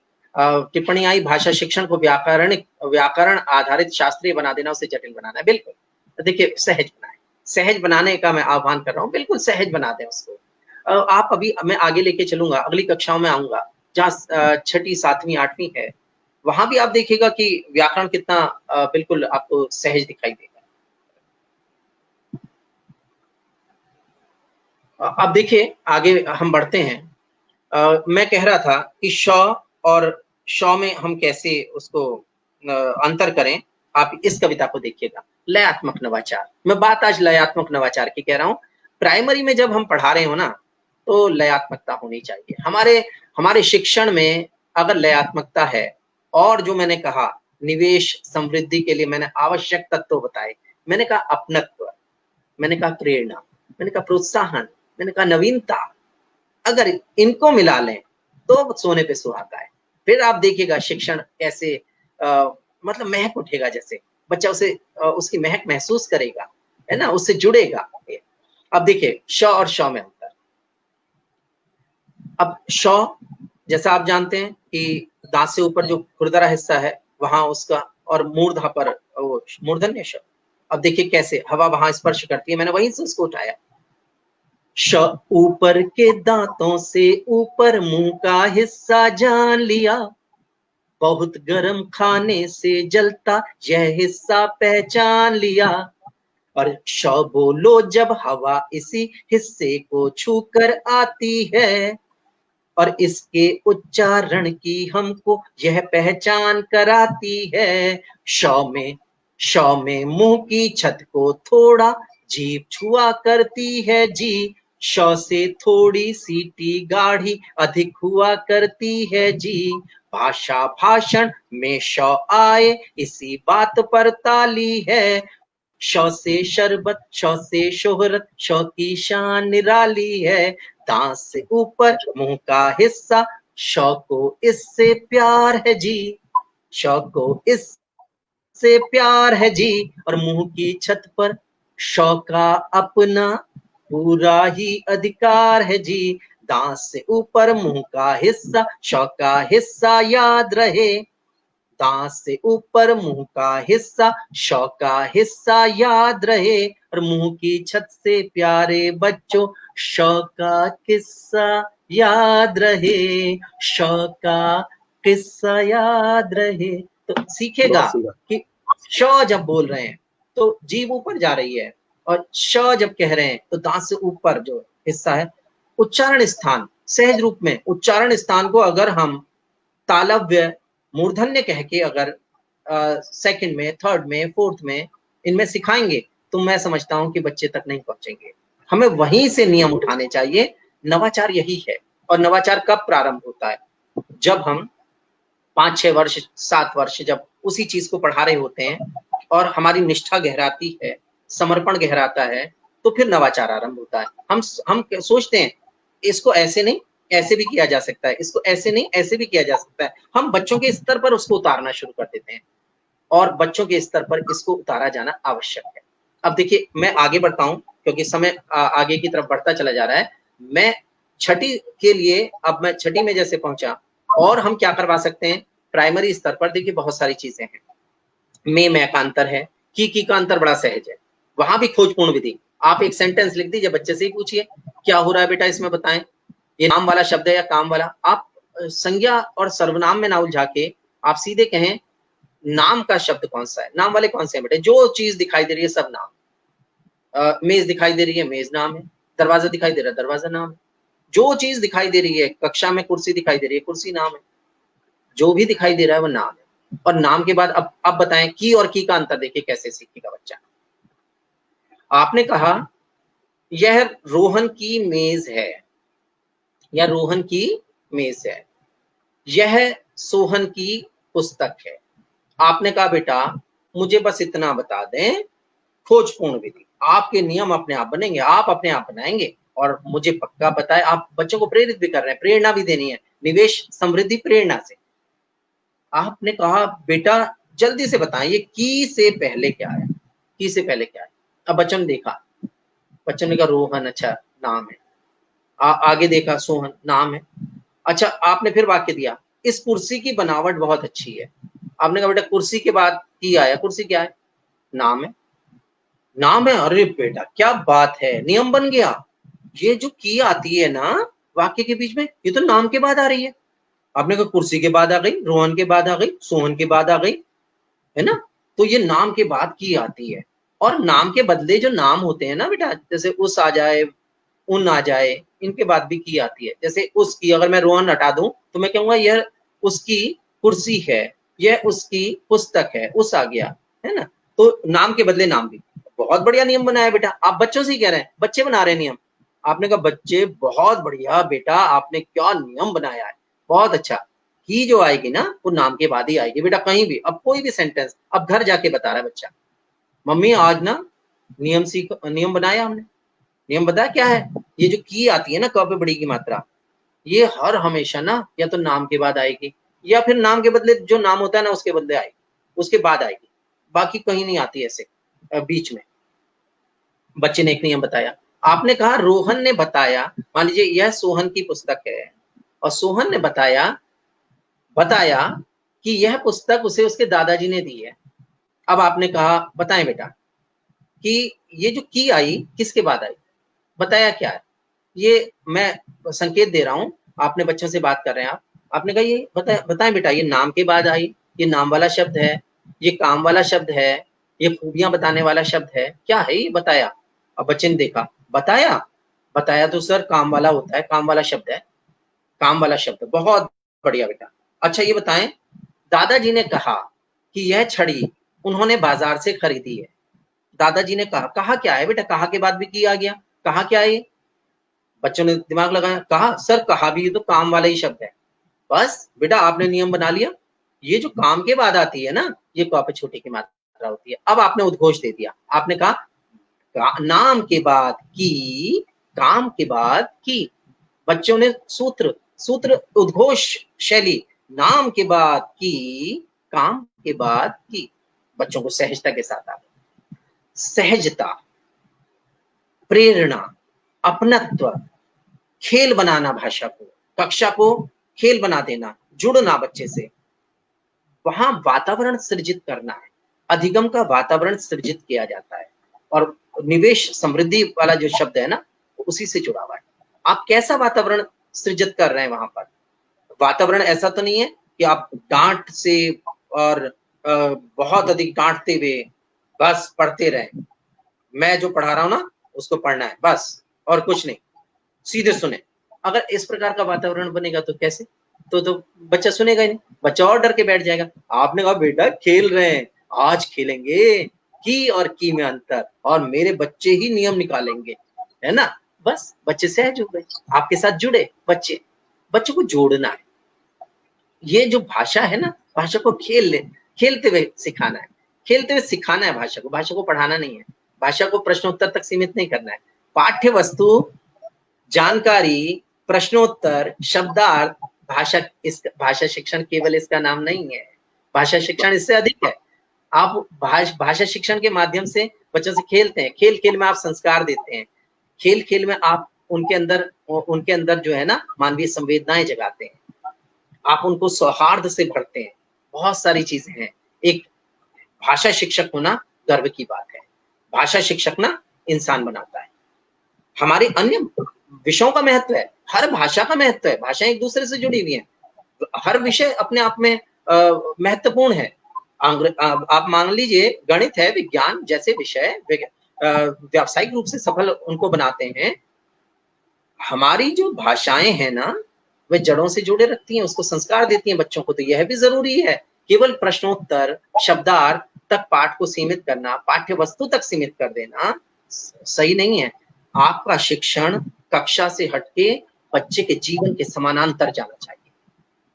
टिप्पणी आई, भाषा शिक्षण को व्याकरण आधारित शास्त्रीय बना देना, उसे जटिल बनाना है। बिल्कुल, तो देखिए सहज बनाए, सहज बनाने का मैं आह्वान कर रहा हूँ, बिल्कुल सहज बना दें उसको। आप अभी मैं आगे लेके चलूंगा, अगली कक्षाओं में आऊंगा जहाँ छठी, सातवीं, आठवीं है, वहां भी आप देखिएगा कि व्याकरण कितना बिल्कुल आपको सहज दिखाई देगा। अब देखिए आगे हम बढ़ते हैं। मैं कह रहा था कि श और श में हम कैसे उसको अंतर करें। आप इस कविता को देखिएगा, लयात्मक नवाचार। मैं बात आज लयात्मक नवाचार की कह रहा हूं। प्राइमरी में जब हम पढ़ा रहे हो ना, तो लयात्मकता होनी चाहिए। हमारे शिक्षण में अगर लयात्मकता है, और जो मैंने कहा निवेश समृद्धि के लिए मैंने आवश्यक तत्व बताए, मैंने कहा अपनत्व, मैंने कहा प्रेरणा, मैंने कहा प्रोत्साहन, मैंने कहा नवीनता, अगर इनको मिला लें तो सोने पे सुहागा है। फिर आप देखिएगा शिक्षण कैसे मतलब महक उठेगा, जैसे बच्चा उसे उसकी महक महसूस करेगा, है ना, उससे जुड़ेगा। अब देखिए श और श में अंतर। अब श, जैसा आप जानते हैं कि दांत से ऊपर जो खुरदरा हिस्सा है वहां उसका, और मूर्धा पर वो मूर्धन्य श। अब देखिए कैसे हवा वहां स्पर्श करती है, मैंने वहीं से उसको उठाया। श, ऊपर के दांतों से ऊपर मुंह का हिस्सा जान लिया, बहुत गर्म खाने से जलता यह हिस्सा पहचान लिया। और श बोलो जब हवा इसी हिस्से को छूकर आती है, और इसके उच्चारण की हमको यह पहचान कराती है। श में मुंह की छत को थोड़ा जीभ छुआ करती है जी, श से थोड़ी सीटी गाढ़ी अधिक हुआ करती है जी। भाषा भाषण में श आए इसी बात पर ताली है, श से शरबत, श से शोहरत, श की शान निराली है। दांत से ऊपर मुंह का हिस्सा, श को इससे प्यार है जी, श को इससे प्यार है जी। और मुंह की छत पर श का अपना पूरा ही अधिकार है जी। दांत से ऊपर मुंह का हिस्सा, श का हिस्सा याद रहे। दांत से ऊपर मुंह का हिस्सा, श का हिस्सा याद रहे। और मुंह की छत से प्यारे बच्चों, श का किस्सा याद रहे, श का किस्सा याद रहे। तो सीखेगा कि श जब बोल रहे हैं तो जीभ ऊपर जा रही है, और श जब कह रहे हैं तो दांत से ऊपर जो हिस्सा है, उच्चारण स्थान सहज रूप में, उच्चारण स्थान को अगर हम तालव्य मूर्धन्य कह के अगर सेकंड में, थर्ड में, फोर्थ में इनमें सिखाएंगे तो मैं समझता हूं कि बच्चे तक नहीं पहुंचेंगे। हमें वहीं से नियम उठाने चाहिए। नवाचार यही है। और नवाचार कब प्रारंभ होता है? जब हम 5-6 वर्ष, 7 वर्ष जब उसी चीज को पढ़ा रहे होते हैं और हमारी निष्ठा गहराती है, समर्पण गहराता है, तो फिर नवाचार आरंभ होता है। हम सोचते हैं इसको ऐसे नहीं, ऐसे भी किया जा सकता है, इसको ऐसे नहीं, ऐसे भी किया जा सकता है। हम बच्चों के स्तर पर उसको उतारना शुरू कर देते हैं, और बच्चों के स्तर पर इसको उतारा जाना आवश्यक है। अब देखिए मैं आगे बढ़ता हूं क्योंकि समय आगे की तरफ बढ़ता चला जा रहा है। मैं छठी के लिए, अब मैं छठी में जैसे पहुंचा, और हम क्या करवा सकते हैं प्राइमरी स्तर पर? देखिए बहुत सारी चीजें हैं। मैं का अंतर है, की का अंतर बड़ा सहज है, वहां भी खोजपूर्ण विधि। आप एक सेंटेंस लिख दीजिए, बच्चे से ही पूछिए क्या हो रहा है बेटा इसमें, बताएं ये नाम वाला शब्द है या काम वाला। आप संज्ञा और सर्वनाम में ना उलझा के आप सीधे कहें नाम का शब्द कौन सा है, नाम वाले कौन से हैं बेटे, जो चीज दिखाई दे रही है सब नाम। मेज दिखाई दे रही है, मेज नाम है। दरवाजा दिखाई दे रहा है, दरवाजा नाम है। जो चीज दिखाई दे रही है, कक्षा में कुर्सी दिखाई दे रही है, कुर्सी नाम है। जो भी दिखाई दे रहा है वो नाम है। और नाम के बाद अब बताएं की और की का अंतर देखिए कैसे सीखेगा बच्चा। आपने कहा यह रोहन की मेज है या रोहन की मेज है, यह सोहन की पुस्तक है। आपने कहा बेटा मुझे बस इतना बता दें, खोजपूर्ण विधि, आपके नियम अपने आप बनेंगे, आप अपने आप बनाएंगे। और मुझे पक्का पता है आप बच्चों को प्रेरित भी कर रहे हैं, प्रेरणा भी देनी है, निवेश समृद्धि प्रेरणा से। आपने कहा बेटा जल्दी से बताएं ये की से पहले क्या है, की से पहले क्या है। अब बच्चों ने देखा, बच्चों ने कहा रोहन, अच्छा नाम है। आगे देखा सोहन नाम है। अच्छा आपने फिर वाक्य दिया, इस कुर्सी की बनावट बहुत अच्छी है। आपने कहा बेटा कुर्सी के बाद की आया, कुर्सी क्या है, नाम है। नाम है, अरे बेटा क्या बात है, नियम बन गया। ये जो की आती है ना वाक्य के बीच में, ये तो नाम के बाद आ रही है। आपने कहा कुर्सी के बाद आ गई, रोहन के बाद आ गई, सोहन के बाद आ गई, है ना। तो ये नाम के बाद की आती है। और नाम के बदले जो नाम होते हैं ना बेटा, जैसे उस आ जाए, उन आ जाए, इनके बाद भी की आती है। जैसे उसकी, अगर मैं रोहन हटा दूं तो मैं कहूंगा यह उसकी कुर्सी है, यह उसकी पुस्तक है, उस आ गया, है ना। तो नाम के बदले नाम भी। बहुत बढ़िया नियम बनाया बेटा, आप बच्चों से ही कह रहे हैं, बच्चे बना रहे हैं नियम। आपने कहा बच्चे बहुत बढ़िया बेटा, आपने क्या नियम बनाया है, बहुत अच्छा। की जो आएगी ना वो नाम के बाद ही आएगी बेटा, कहीं भी। अब कोई भी सेंटेंस अब घर जाके बता रहा है बच्चा, मम्मी आज ना नियम बनाया हमने। नियम बताया क्या है, ये जो की आती है ना क पे बड़ी की मात्रा, ये हर हमेशा ना या तो नाम के बाद आएगी, या फिर नाम के बदले जो नाम होता है ना उसके बदले आएगी, उसके बाद आएगी, बाकी कहीं नहीं आती ऐसे बीच में। बच्चे ने एक नियम बताया। आपने कहा रोहन ने बताया, मान लीजिए यह सोहन की पुस्तक है, और सोहन ने बताया बताया कि यह पुस्तक उसे उसके दादाजी ने दी है। अब आपने कहा बताएं बेटा कि ये जो की आई किसके बाद आई, बताया क्या है। ये मैं संकेत दे रहा हूं, आपने बच्चों से बात कर रहे हैं आप। आपने कहा ये बताएं बेटा, ये नाम के बाद आई, ये नाम वाला शब्द है, ये काम वाला शब्द है, ये खूबियां बताने वाला शब्द है, क्या है ये, बताया। अब बच्चे ने देखा, बताया, बताया तो सर काम वाला होता है, काम वाला शब्द है, काम वाला शब्द, बहुत बढ़िया बेटा। अच्छा ये बताएं, दादाजी ने कहा कि यह छड़ी उन्होंने बाजार से खरीदी है। दादाजी ने कहा, कहा क्या है बेटा, कहा के बाद भी की आ गया, कहा क्या है ये। बच्चों ने दिमाग लगाया, कहा सर कहा भी तो काम वाला ही शब्द है। बस बेटा आपने नियम बना लिया, ये जो काम के बाद आती है ना ये क पे छोटे की मात्रा होती है। अब आपने उद्घोष दे दिया, आपने कहा नाम के बाद की, काम के बाद की। बच्चों ने सूत्र सूत्र उद्घोष शैली, नाम के बाद की, काम के बाद की। बच्चों को सहजता के साथ आ गई, सहजता, प्रेरणा, अपनत्व, खेल बनाना भाषा को, कक्षा को खेल बना देना, जुड़ना बच्चे से, वहां वातावरण सृजित करना है। अधिगम का वातावरण सृजित किया जाता है, और निवेश समृद्धि वाला जो शब्द है ना उसी से जुड़ा हुआ है। आप कैसा वातावरण सृजित कर रहे हैं वहां पर। वातावरण ऐसा तो नहीं है कि आप डांट से और बहुत अधिक डांटते हुए बस पढ़ते रहे। मैं जो पढ़ा रहा हूं ना उसको पढ़ना है बस, और कुछ नहीं, सीधे सुने। अगर इस प्रकार का वातावरण बनेगा तो कैसे, तो बच्चा सुनेगा ही नहीं, बच्चा और डर के बैठ जाएगा। आपने कहा बेटा खेल रहे हैं, आज खेलेंगे की और की में अंतर, और मेरे बच्चे ही नियम निकालेंगे, है ना। बस बच्चे सहज हो गए, आपके साथ जुड़े बच्चे। बच्चों को जोड़ना है, ये जो भाषा है ना, भाषा को खेलते हुए सिखाना है, खेलते हुए सिखाना है भाषा को, भाषा को पढ़ाना नहीं है, भाषा को प्रश्नोत्तर तक सीमित नहीं करना है। पाठ्य वस्तु, जानकारी, प्रश्नोत्तर, शब्दार्थ, भाषा शिक्षण केवल इसका नाम नहीं है, भाषा शिक्षण इससे अधिक है। आप भाषा शिक्षण के माध्यम से बच्चों से खेलते हैं, खेल खेल में आप संस्कार देते हैं, खेल खेल में आप उनके अंदर जो है ना मानवीय संवेदनाएं जगाते हैं, आप उनको सौहार्द से भरते हैं, बहुत सारी चीजें हैं। एक भाषा शिक्षक होना गर्व की बात है, भाषा शिक्षक ना इंसान बनाता है। हमारे अन्य विषयों का महत्व है, हर भाषा का महत्व है, भाषाएं एक दूसरे से जुड़ी हुई हैं, हर विषय अपने आप में महत्वपूर्ण है। आप मान लीजिए गणित है, विज्ञान जैसे विषय व्यावसायिक रूप से सफल उनको बनाते हैं, हमारी जो भाषाएं हैं ना, वे जड़ों से जोड़े रखती हैं, उसको संस्कार देती हैं बच्चों को। तो यह भी जरूरी है। केवल प्रश्नोत्तर शब्दार्थ तक पाठ को सीमित करना, पाठ्य वस्तु तक सीमित कर देना सही नहीं है। आपका शिक्षण कक्षा से हटके बच्चे के जीवन के समानांतर जाना चाहिए।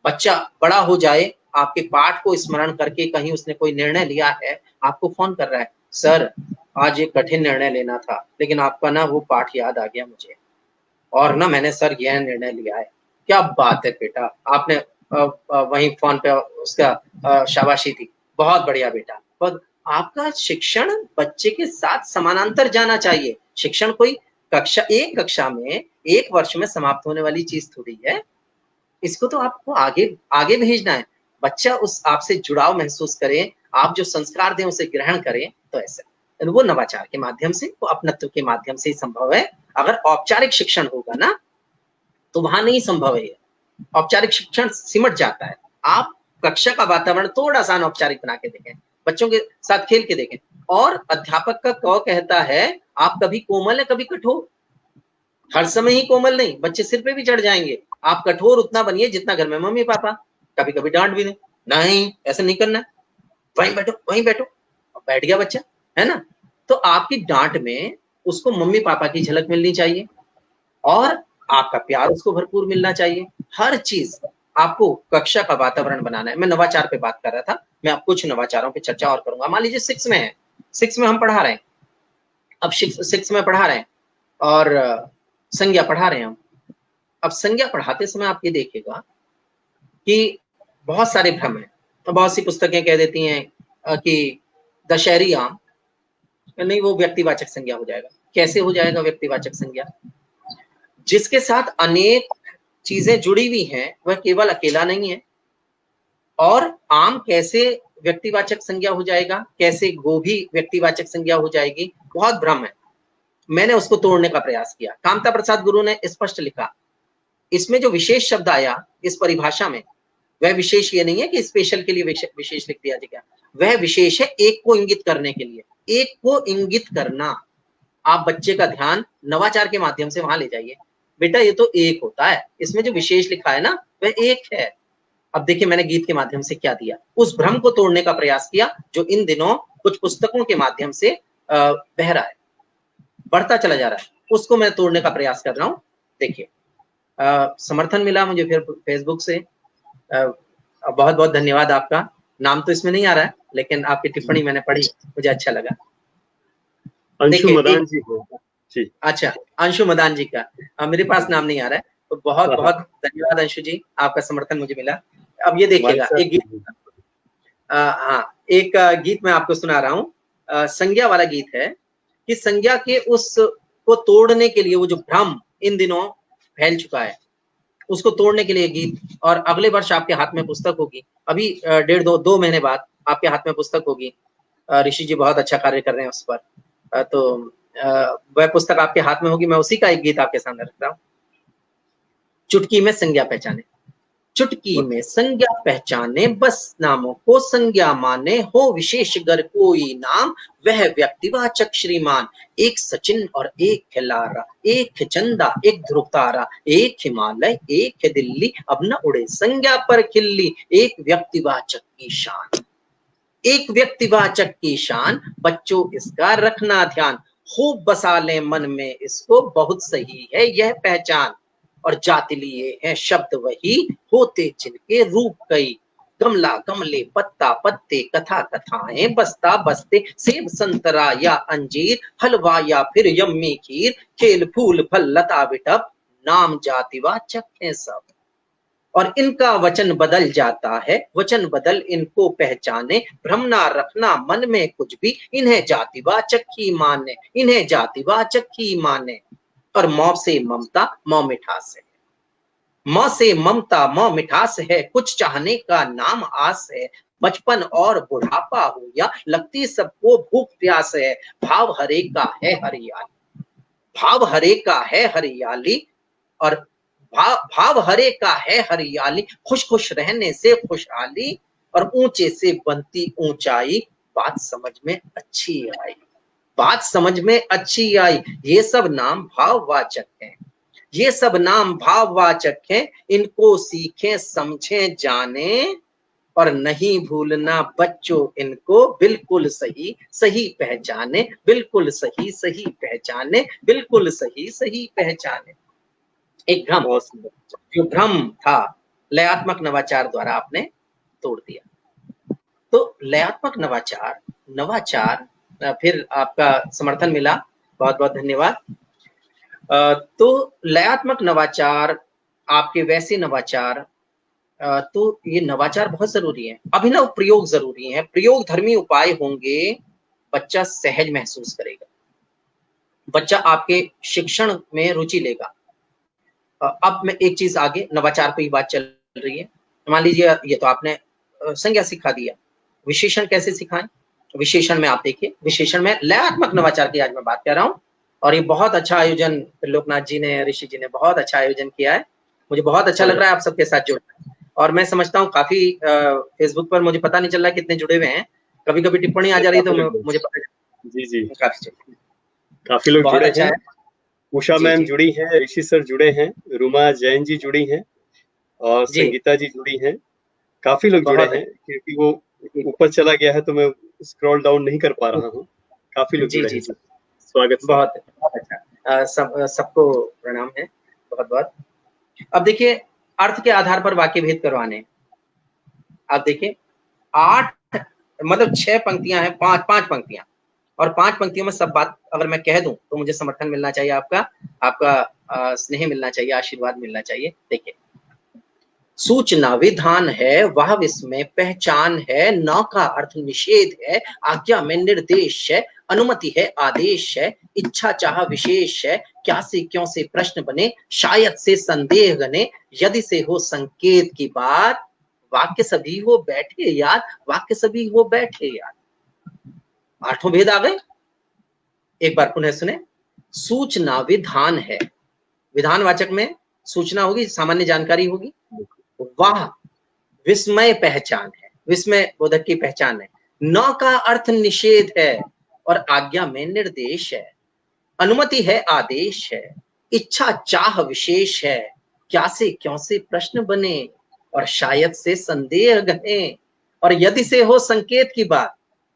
बच्चा बड़ा हो जाए, आपके पाठ को स्मरण करके कहीं उसने कोई निर्णय लिया है, आपको फोन कर रहा है, सर आज एक कठिन निर्णय लेना था, लेकिन आपका ना वो पाठ याद आ गया मुझे, और ना मैंने सर यह निर्णय लिया है। क्या बात है बेटा, आपने वहीं फोन पे उसका शाबाशी दी, बहुत बढ़िया बेटा। पर आपका शिक्षण बच्चे के साथ समानांतर जाना चाहिए। शिक्षण कोई एक कक्षा में, एक वर्ष में समाप्त होने वाली चीज थोड़ी है। इसको तो आपको आगे आगे भेजना है। बच्चा उस आपसे जुड़ाव महसूस करे, आप जो संस्कार दें उसे ग्रहण करें, तो ऐसे वो नवाचार के माध्यम से, वो अपनत्व के माध्यम से ही संभव है। अगर औपचारिक शिक्षण होगा ना, तो वहां नहीं संभव है। औपचारिक शिक्षण सिमट जाता है। आप कक्षा का वातावरण थोड़ा सा अनौपचारिक बना के देखें, बच्चों के साथ खेल के देखें। और अध्यापक का कौ कहता है, आप कभी कोमल है कभी कठोर। हर समय ही कोमल नहीं, बच्चे सिर पे भी चढ़ जाएंगे। आप कठोर उतना बनिए जितना घर में मम्मी पापा। कभी कभी डांट भी दें, नहीं ऐसा नहीं करना, वहीं बैठो वहीं बैठो। अब बैठ गया बच्चा, है ना। तो आपकी डांट में उसको मम्मी पापा की झलक मिलनी चाहिए, और आपका प्यार उसको भरपूर मिलना चाहिए। हर चीज आपको कक्षा का वातावरण बनाना है। मैं नवाचार पे बात कर रहा था, मैं अब कुछ नवाचारों पे चर्चा और करूंगा। मान लीजिए 6 में है, 6 में हम पढ़ा रहे हैं, अब 6 में पढ़ा रहे हैं, और संज्ञा पढ़ा रहे हैं हम। अब संज्ञा पढ़ाते समय आप ये देखिएगा कि बहुत सारे भ्रम हैं। तो बहुत सी पुस्तकें कह देती हैं कि दशहरी आम, नहीं वो व्यक्तिवाचक संज्ञा हो जाएगा। कैसे हो जाएगा व्यक्तिवाचक संज्ञा? जिसके साथ अनेक चीजें जुड़ी हुई हैं, वह केवल अकेला नहीं है। और आम कैसे व्यक्तिवाचक संज्ञा हो जाएगा, कैसे गोभी व्यक्तिवाचक संज्ञा हो जाएगी, बहुत भ्रम है। मैंने उसको तोड़ने का प्रयास किया। कामता प्रसाद गुरु ने स्पष्ट लिखा, इसमें जो विशेष शब्द आया इस परिभाषा में, वह विशेष ये नहीं है कि स्पेशल के लिए विशेष लिख दिया जाएगा। वह विशेष है एक को इंगित करने के लिए। एक को इंगित करना। आप बच्चे का ध्यान नवाचार के माध्यम से वहां ले जाइए, बेटा ये तो एक होता है, इसमें जो विशेष लिखा है ना वह एक है। अब देखिए मैंने गीत के माध्यम से क्या दिया, उस भ्रम को तोड़ने का प्रयास किया जो इन दिनों कुछ पुस्तकों के माध्यम से बह रहा है, बढ़ता चला जा रहा है, उसको मैं तोड़ने का प्रयास कर रहा हूँ। देखिए समर्थन मिला मुझे फिर फेसबुक से, बहुत बहुत धन्यवाद आपका। नाम तो इसमें नहीं आ रहा है, लेकिन आपकी टिप्पणी मैंने पढ़ी, मुझे अच्छा लगा। अंशु मदान जी जी। अच्छा, अंशु मदान जी का मेरे पास नाम नहीं आ रहा है, तो बहुत बहुत धन्यवाद अंशु जी, आपका समर्थन मुझे मिला। अब ये देखिएगा एक गीत, हाँ एक गीत मैं आपको सुना रहा हूँ, संज्ञा वाला गीत है कि संज्ञा के उस को तोड़ने के लिए, वो जो भ्रम इन दिनों फैल चुका है उसको तोड़ने के लिए गीत। और अगले वर्ष आपके हाथ में पुस्तक होगी, अभी 1.5-2 महीने बाद आपके हाथ में पुस्तक होगी। ऋषि जी बहुत अच्छा कार्य कर रहे हैं उस पर, तो वह पुस्तक आपके हाथ में होगी। मैं उसी का एक गीत आपके सामने रख रहा हूँ। चुटकी में संज्ञा पहचाने, चुटकी में संज्ञा पहचाने, बस नामों को संज्ञा माने, हो विशेष गर कोई नाम, वह व्यक्तिवाचक श्रीमान। एक सचिन और एक है लारा, एक है चंदा एक ध्रुव तारा, एक हिमालय एक है दिल्ली, अब न उड़े संज्ञा पर खिल्ली। एक व्यक्तिवाचक की शान, एक व्यक्तिवाचक की शान, बच्चों इसका रखना ध्यान, खूब बसा ले मन में इसको, बहुत सही है यह पहचान। और जाति लिए हैं शब्द वही, होते जिनके रूप कई, गमला गमले पत्ता पत्ते कथा कथाएं, बस्ता बस्ते सेब संतरा या अंजीर, हलवा या फिर यम्मी खीर, खेल फूल फल लता विटप, नाम जातिवाचक है सब। और इनका वचन बदल जाता है, वचन बदल इनको पहचाने, भ्रम ना रखना मन में कुछ भी, इन्हें जातिवाचक ही माने, इन्हें जातिवाचक ही माने। और मौ से ममता मौ मिठास है, मौ से ममता मौ मिठास है, कुछ चाहने का नाम आस है, बचपन और बुढ़ापा हो या लगती सबको भूख प्यास है, भाव हरे का है हरियाली, भाव हरे का है हरियाली। और भाव हरे का है हरियाली, खुश खुश रहने से खुशहाली, और ऊंचे से बनती ऊंचाई, बात समझ में अच्छी आई, बात समझ में अच्छी आई। ये सब नाम भाववाचक हैं, ये सब नाम भाववाचक हैं, इनको सीखें समझें जाने, और नहीं भूलना बच्चों इनको, बिल्कुल सही सही पहचाने, बिल्कुल सही सही पहचाने, बिल्कुल सही सही पहचाने। एक भ्रम, बहुत सुंदर। जो भ्रम था लयात्मक नवाचार द्वारा आपने तोड़ दिया। तो लयात्मक नवाचार, नवाचार, फिर आपका समर्थन मिला, बहुत बहुत धन्यवाद। तो लयात्मक नवाचार, आपके वैसे नवाचार, तो ये नवाचार बहुत जरूरी है। अभिनव प्रयोग जरूरी है, प्रयोग धर्मी उपाय होंगे, बच्चा सहज महसूस करेगा, बच्चा आपके शिक्षण में रुचि लेगा। अब मैं एक चीज आगे, नवाचार पे ही बात चल रही है। मान लीजिए ये तो आपने संज्ञा सिखा दिया, विशेषण कैसे सिखाएं? विशेषण में आप देखिए, विशेषण में लयात्मक नवाचार की आज मैं बात कर रहा हूँ, और ये बहुत अच्छा आयोजन लोकनाथ जी ने, ऋषि जी ने बहुत अच्छा आयोजन किया है। मुझे बहुत अच्छा लग रहा है आप सबके साथ जुड़ना, और मैं समझता हूँ काफी फेसबुक पर मुझे पता नहीं चल रहा है कितने जुड़े हुए हैं, कभी कभी टिप्पणी आ जा रही है तो मुझे पता जी जी, काफी काफी लोग बहुत जुड़े अच्छा हैं। है। उषा जी मैम जी जुड़ी हैं, ऋषि सर जुड़े हैं, रुमा जैन जी जुड़ी हैं, और जी, संगीता जी जुड़ी हैं। काफी लोग जुड़े बहुत हैं, अच्छा क्योंकि वो जी ऊपर चला गया है तो मैं स्क्रॉल डाउन नहीं कर पा रहा हूँ। काफी लोग जी जुड़े जी हैं जी, सर। स्वागत सर। बहुत बहुत अच्छा। सबको प्रणाम है, बहुत बहुत। अब देखिए, अर्थ के आधार पर वाक्य भेद करवाने, आप देखिए 8 मतलब 6 पंक्तियां हैं, 5 पंक्तियां, और 5 पंक्तियों में सब बात अगर मैं कह दूं तो मुझे समर्थन मिलना चाहिए, आपका स्नेह मिलना चाहिए, आशीर्वाद मिलना चाहिए। देखिए, सूचना विधान है, वह विस्मय पहचान है, न का अर्थ निषेध है, आज्ञा में निर्देश है, अनुमति है आदेश है, इच्छा चाह विशेष है, क्या से क्यों से प्रश्न बने, शायद से संदेह गने, यदि से हो संकेत की बात, वाक्य सभी हो बैठे याद, वाक्य सभी हो बैठे याद। 8 भेद आ गए। एक बार पुनः सुने, सूचना विधान है, विधानवाचक में सूचना होगी, सामान्य जानकारी होगी। वाह विस्मय पहचान है, विस्मय बोधक की पहचान है। न का अर्थ निषेध है, और आज्ञा में निर्देश है, अनुमति है आदेश है, इच्छा चाह विशेष है, क्या से क्यों से प्रश्न बने, और शायद से संदेह गहे, और यदि से हो संकेत की बात,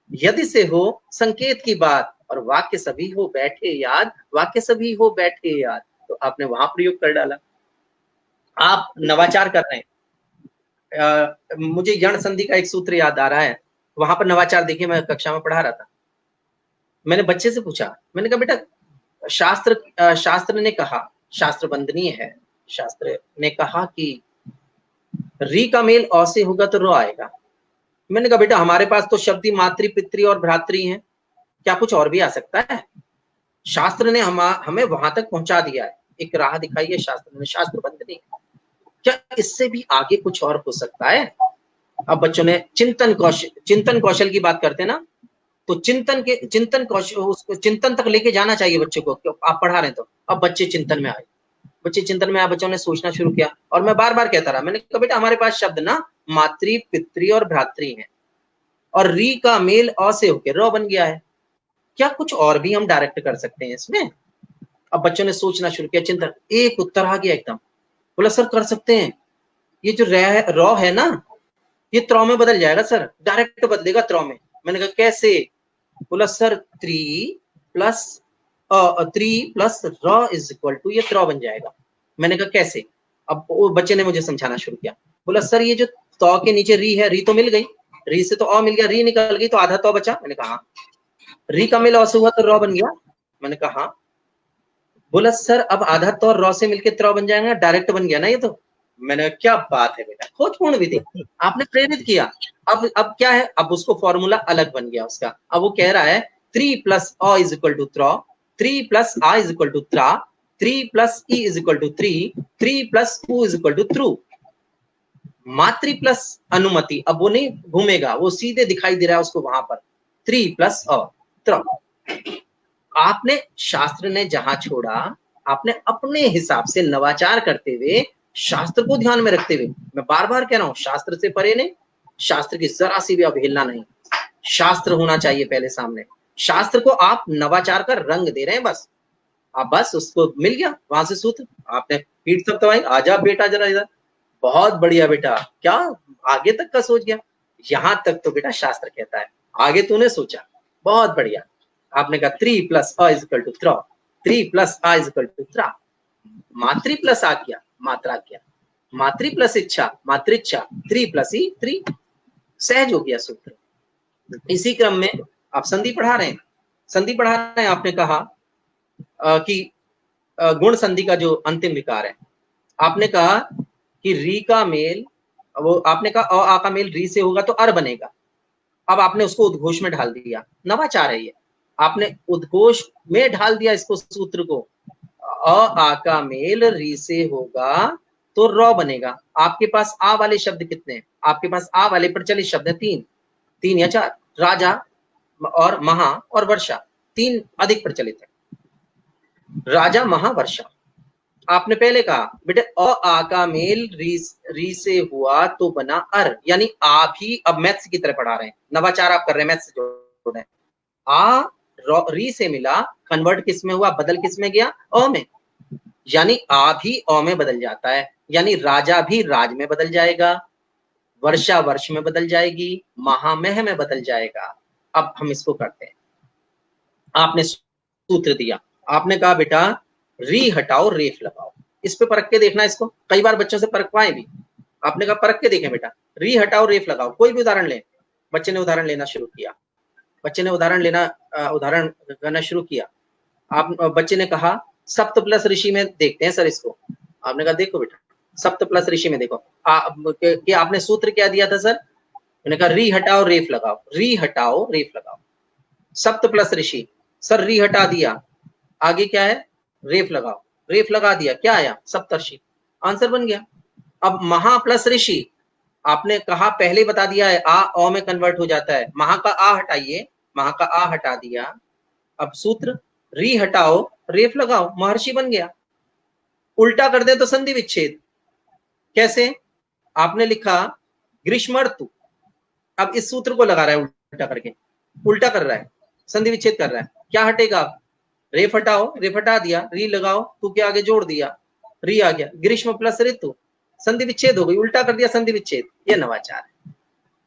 यदि से हो संकेत की बात, और वाक्य सभी हो बैठे याद, वाक्य सभी हो बैठे याद। तो आपने वहां प्रयोग कर डाला, आप नवाचार कर रहे हैं। मुझे यण संधि का एक सूत्र याद आ रहा है, वहां पर नवाचार देखिए, मैं कक्षा में पढ़ा रहा था, मैंने बच्चे से पूछा, मैंने कहा बेटा शास्त्र ने कहा, शास्त्र वंदनीय है, शास्त्र ने कहा कि री का मेल अ से होगा तो र आएगा। मैंने कहा बेटा हमारे पास तो शब्द ही मातृ पितृ और भ्रातृ हैं, क्या कुछ और भी आ सकता है? शास्त्र ने हमें वहां तक पहुंचा दिया है, एक राह दिखाई है शास्त्र ने, शास्त्र वंदनीय, क्या इससे भी आगे कुछ और हो सकता है? अब बच्चों ने चिंतन कौशल की बात करते हैं ना, तो चिंतन कौशल, उसको चिंतन तक लेके जाना चाहिए बच्चे को, आप पढ़ा रहे हैं तो। अब बच्चे चिंतन में आए, बच्चों ने सोचना शुरू किया, और मैं बार बार कहता रहा, मैंने कहा बेटा हमारे पास शब्द ना मातृ पितृ और भ्रातृ हैं, और री का मेल अ से होकर र बन गया है, क्या कुछ और भी हम डायरेक्ट कर सकते हैं इसमें? अब बच्चों ने सोचना शुरू किया, चिंतन, एक उत्तर आ गया एकदम, बोला सर कर सकते हैं, ये जो रॉ है ना, ये त्रौ में बदल जाएगा सर, डायरेक्ट बदलेगा त्रौ में। मैंने कहा कैसे? बोला sir 3 plus R is equal to ये त्रौ बन जाएगा। मैंने कहा कैसे? अब वो बच्चे ने मुझे समझाना शुरू किया, बोला सर ये जो तौ के नीचे री है, री तो मिल गई, री से तो अ मिल गया, री निकल गई तो आधा तौ बचा। मैंने कहा हाँ। री का मिल अ से हुआ तो र बन गया। मैंने कहा हाँ। बोला सर अब आधा तौ र से मिलकर त्रौ बन जाएगा, डायरेक्ट बन गया ना ये तो। मैंने कहा क्या बात है बेटा, खोजपूर्ण विधि, आपने प्रेरित किया। अब क्या है, अब उसको फॉर्मूला अलग बन गया उसका। अब वो कह रहा है 3 प्लस अ इज इक्वल टू त्रौ, 3 प्लस आ इज इक्वल टू त्रा, 3 प्लस ई इज इक्वल टू 3 प्लस उ इज इक्वल टू थ्रू। मातृ प्लस अनुमति, अब वो नहीं घूमेगा, वो सीधे दिखाई दे रहा है उसको वहां पर, 3 प्लस अ त्रौ। आपने शास्त्र ने जहां छोड़ा, आपने अपने हिसाब से नवाचार करते हुए, शास्त्र को ध्यान में रखते हुए, मैं बार बार कह रहा हूं शास्त्र से परे नहीं, शास्त्र की जरा सी भी अवहेलना नहीं, शास्त्र होना चाहिए पहले सामने, शास्त्र को आप नवाचार का रंग दे रहे हैं बस। आप बस उसको मिल गया वहां से सूत्र, आपने पीठ सब दबाई, आजा बेटा जरा इधर, बहुत बढ़िया बेटा, क्या आगे तक का सोच गया, यहां तक तो बेटा शास्त्र कहता है, आगे तूने सोचा, बहुत बढ़िया। आपने कहा 3 + अ = 3, 3 + आ = 3, मातृ प्लस आ किया, मात्रा किया, मातृ प्लस इच्छा, मातृच्छा, 3 + ई 3, सहज हो गया सूत्र। इसी क्रम में आप संधि पढ़ा रहे हैं, संधि पढ़ा रहे हैं, आपने कहा कि गुण संधि का जो अंतिम विकार है, आपने कहा कि री का मेल, वो आपने कहा अ आ का मेल री से होगा तो अर बनेगा। अब आपने उसको उद्घोष में ढाल दिया, नवाचार है ये, आपने उद्घोष में ढाल दिया इसको, सूत्र को, अ आ का मेल री से होगा तो र बनेगा। आपके पास आ वाले शब्द कितने हैं? आपके पास आ वाले प्रचलित शब्द है 3, 3 या 4, राजा और महा और वर्षा, 3 अधिक प्रचलित है, राजा महा वर्षा। आपने पहले कहा बेटे अ आ का मेल री से हुआ तो बना अर, यानी आ भी, अब मैथ्स की तरह पढ़ा रहे हैं, नवाचार आप कर रहे हैं, मैथ्स जोड़ रहे हैं, आ री से मिला, कन्वर्ट किस में हुआ, बदल किस में गया, अ में, यानी आ भी अ में बदल जाता है, यानी राजा भी राज में बदल जाएगा, वर्षा वर्ष में बदल जाएगी, महामह में बदल जाएगा। अब हम इसको करते हैं, आपने सूत्र दिया, आपने कहा बेटा री हटाओ रेफ लगाओ, इस पे परख के देखना, इसको कई बार बच्चों से परखवाएं भी, आपने कहा परख के देखें बेटा, री हटाओ रेफ लगाओ, कोई भी उदाहरण ले, बच्चे ने उदाहरण लेना शुरू किया, बच्चे ने उदाहरण करना शुरू किया, आप बच्चे ने कहा सप्त प्लस ऋषि में देखते हैं सर इसको, आपने कहा देखो बेटा सप्त प्लस ऋषि में देखो, कि आपने सूत्र क्या दिया था सर, मैंने कहा री हटाओ रेफ लगाओ, री हटाओ रेफ लगाओ, सप्त प्लस ऋषि, सर री हटा दिया, आगे क्या है, रेफ लगाओ, रेफ लगा दिया, क्या आया, सप्तर्षि, आंसर बन गया। अब महा प्लस ऋषि, आपने कहा पहले बता दिया है आ ओ में कन्वर्ट हो जाता है, महा का आ हटाइए, महा का आ हटा दिया, अब सूत्र री हटाओ रेफ लगाओ, महर्षि बन गया। उल्टा कर दे तो संधि विच्छेद, कैसे, आपने लिखा ग्रीष्मर्तु, अब इस सूत्र को लगा रहा है उल्टा करके, उल्टा कर रहा है, संधि विच्छेद कर रहा है, क्या हटेगा, रेफ हटाओ, रेफ हटा दिया, री लगाओ, तू के आगे जोड़ दिया, री आ गया, ग्रीष्म प्लस ऋतु, संधि विच्छेद हो गई, उल्टा कर दिया संधि विच्छेद, ये नवाचार है।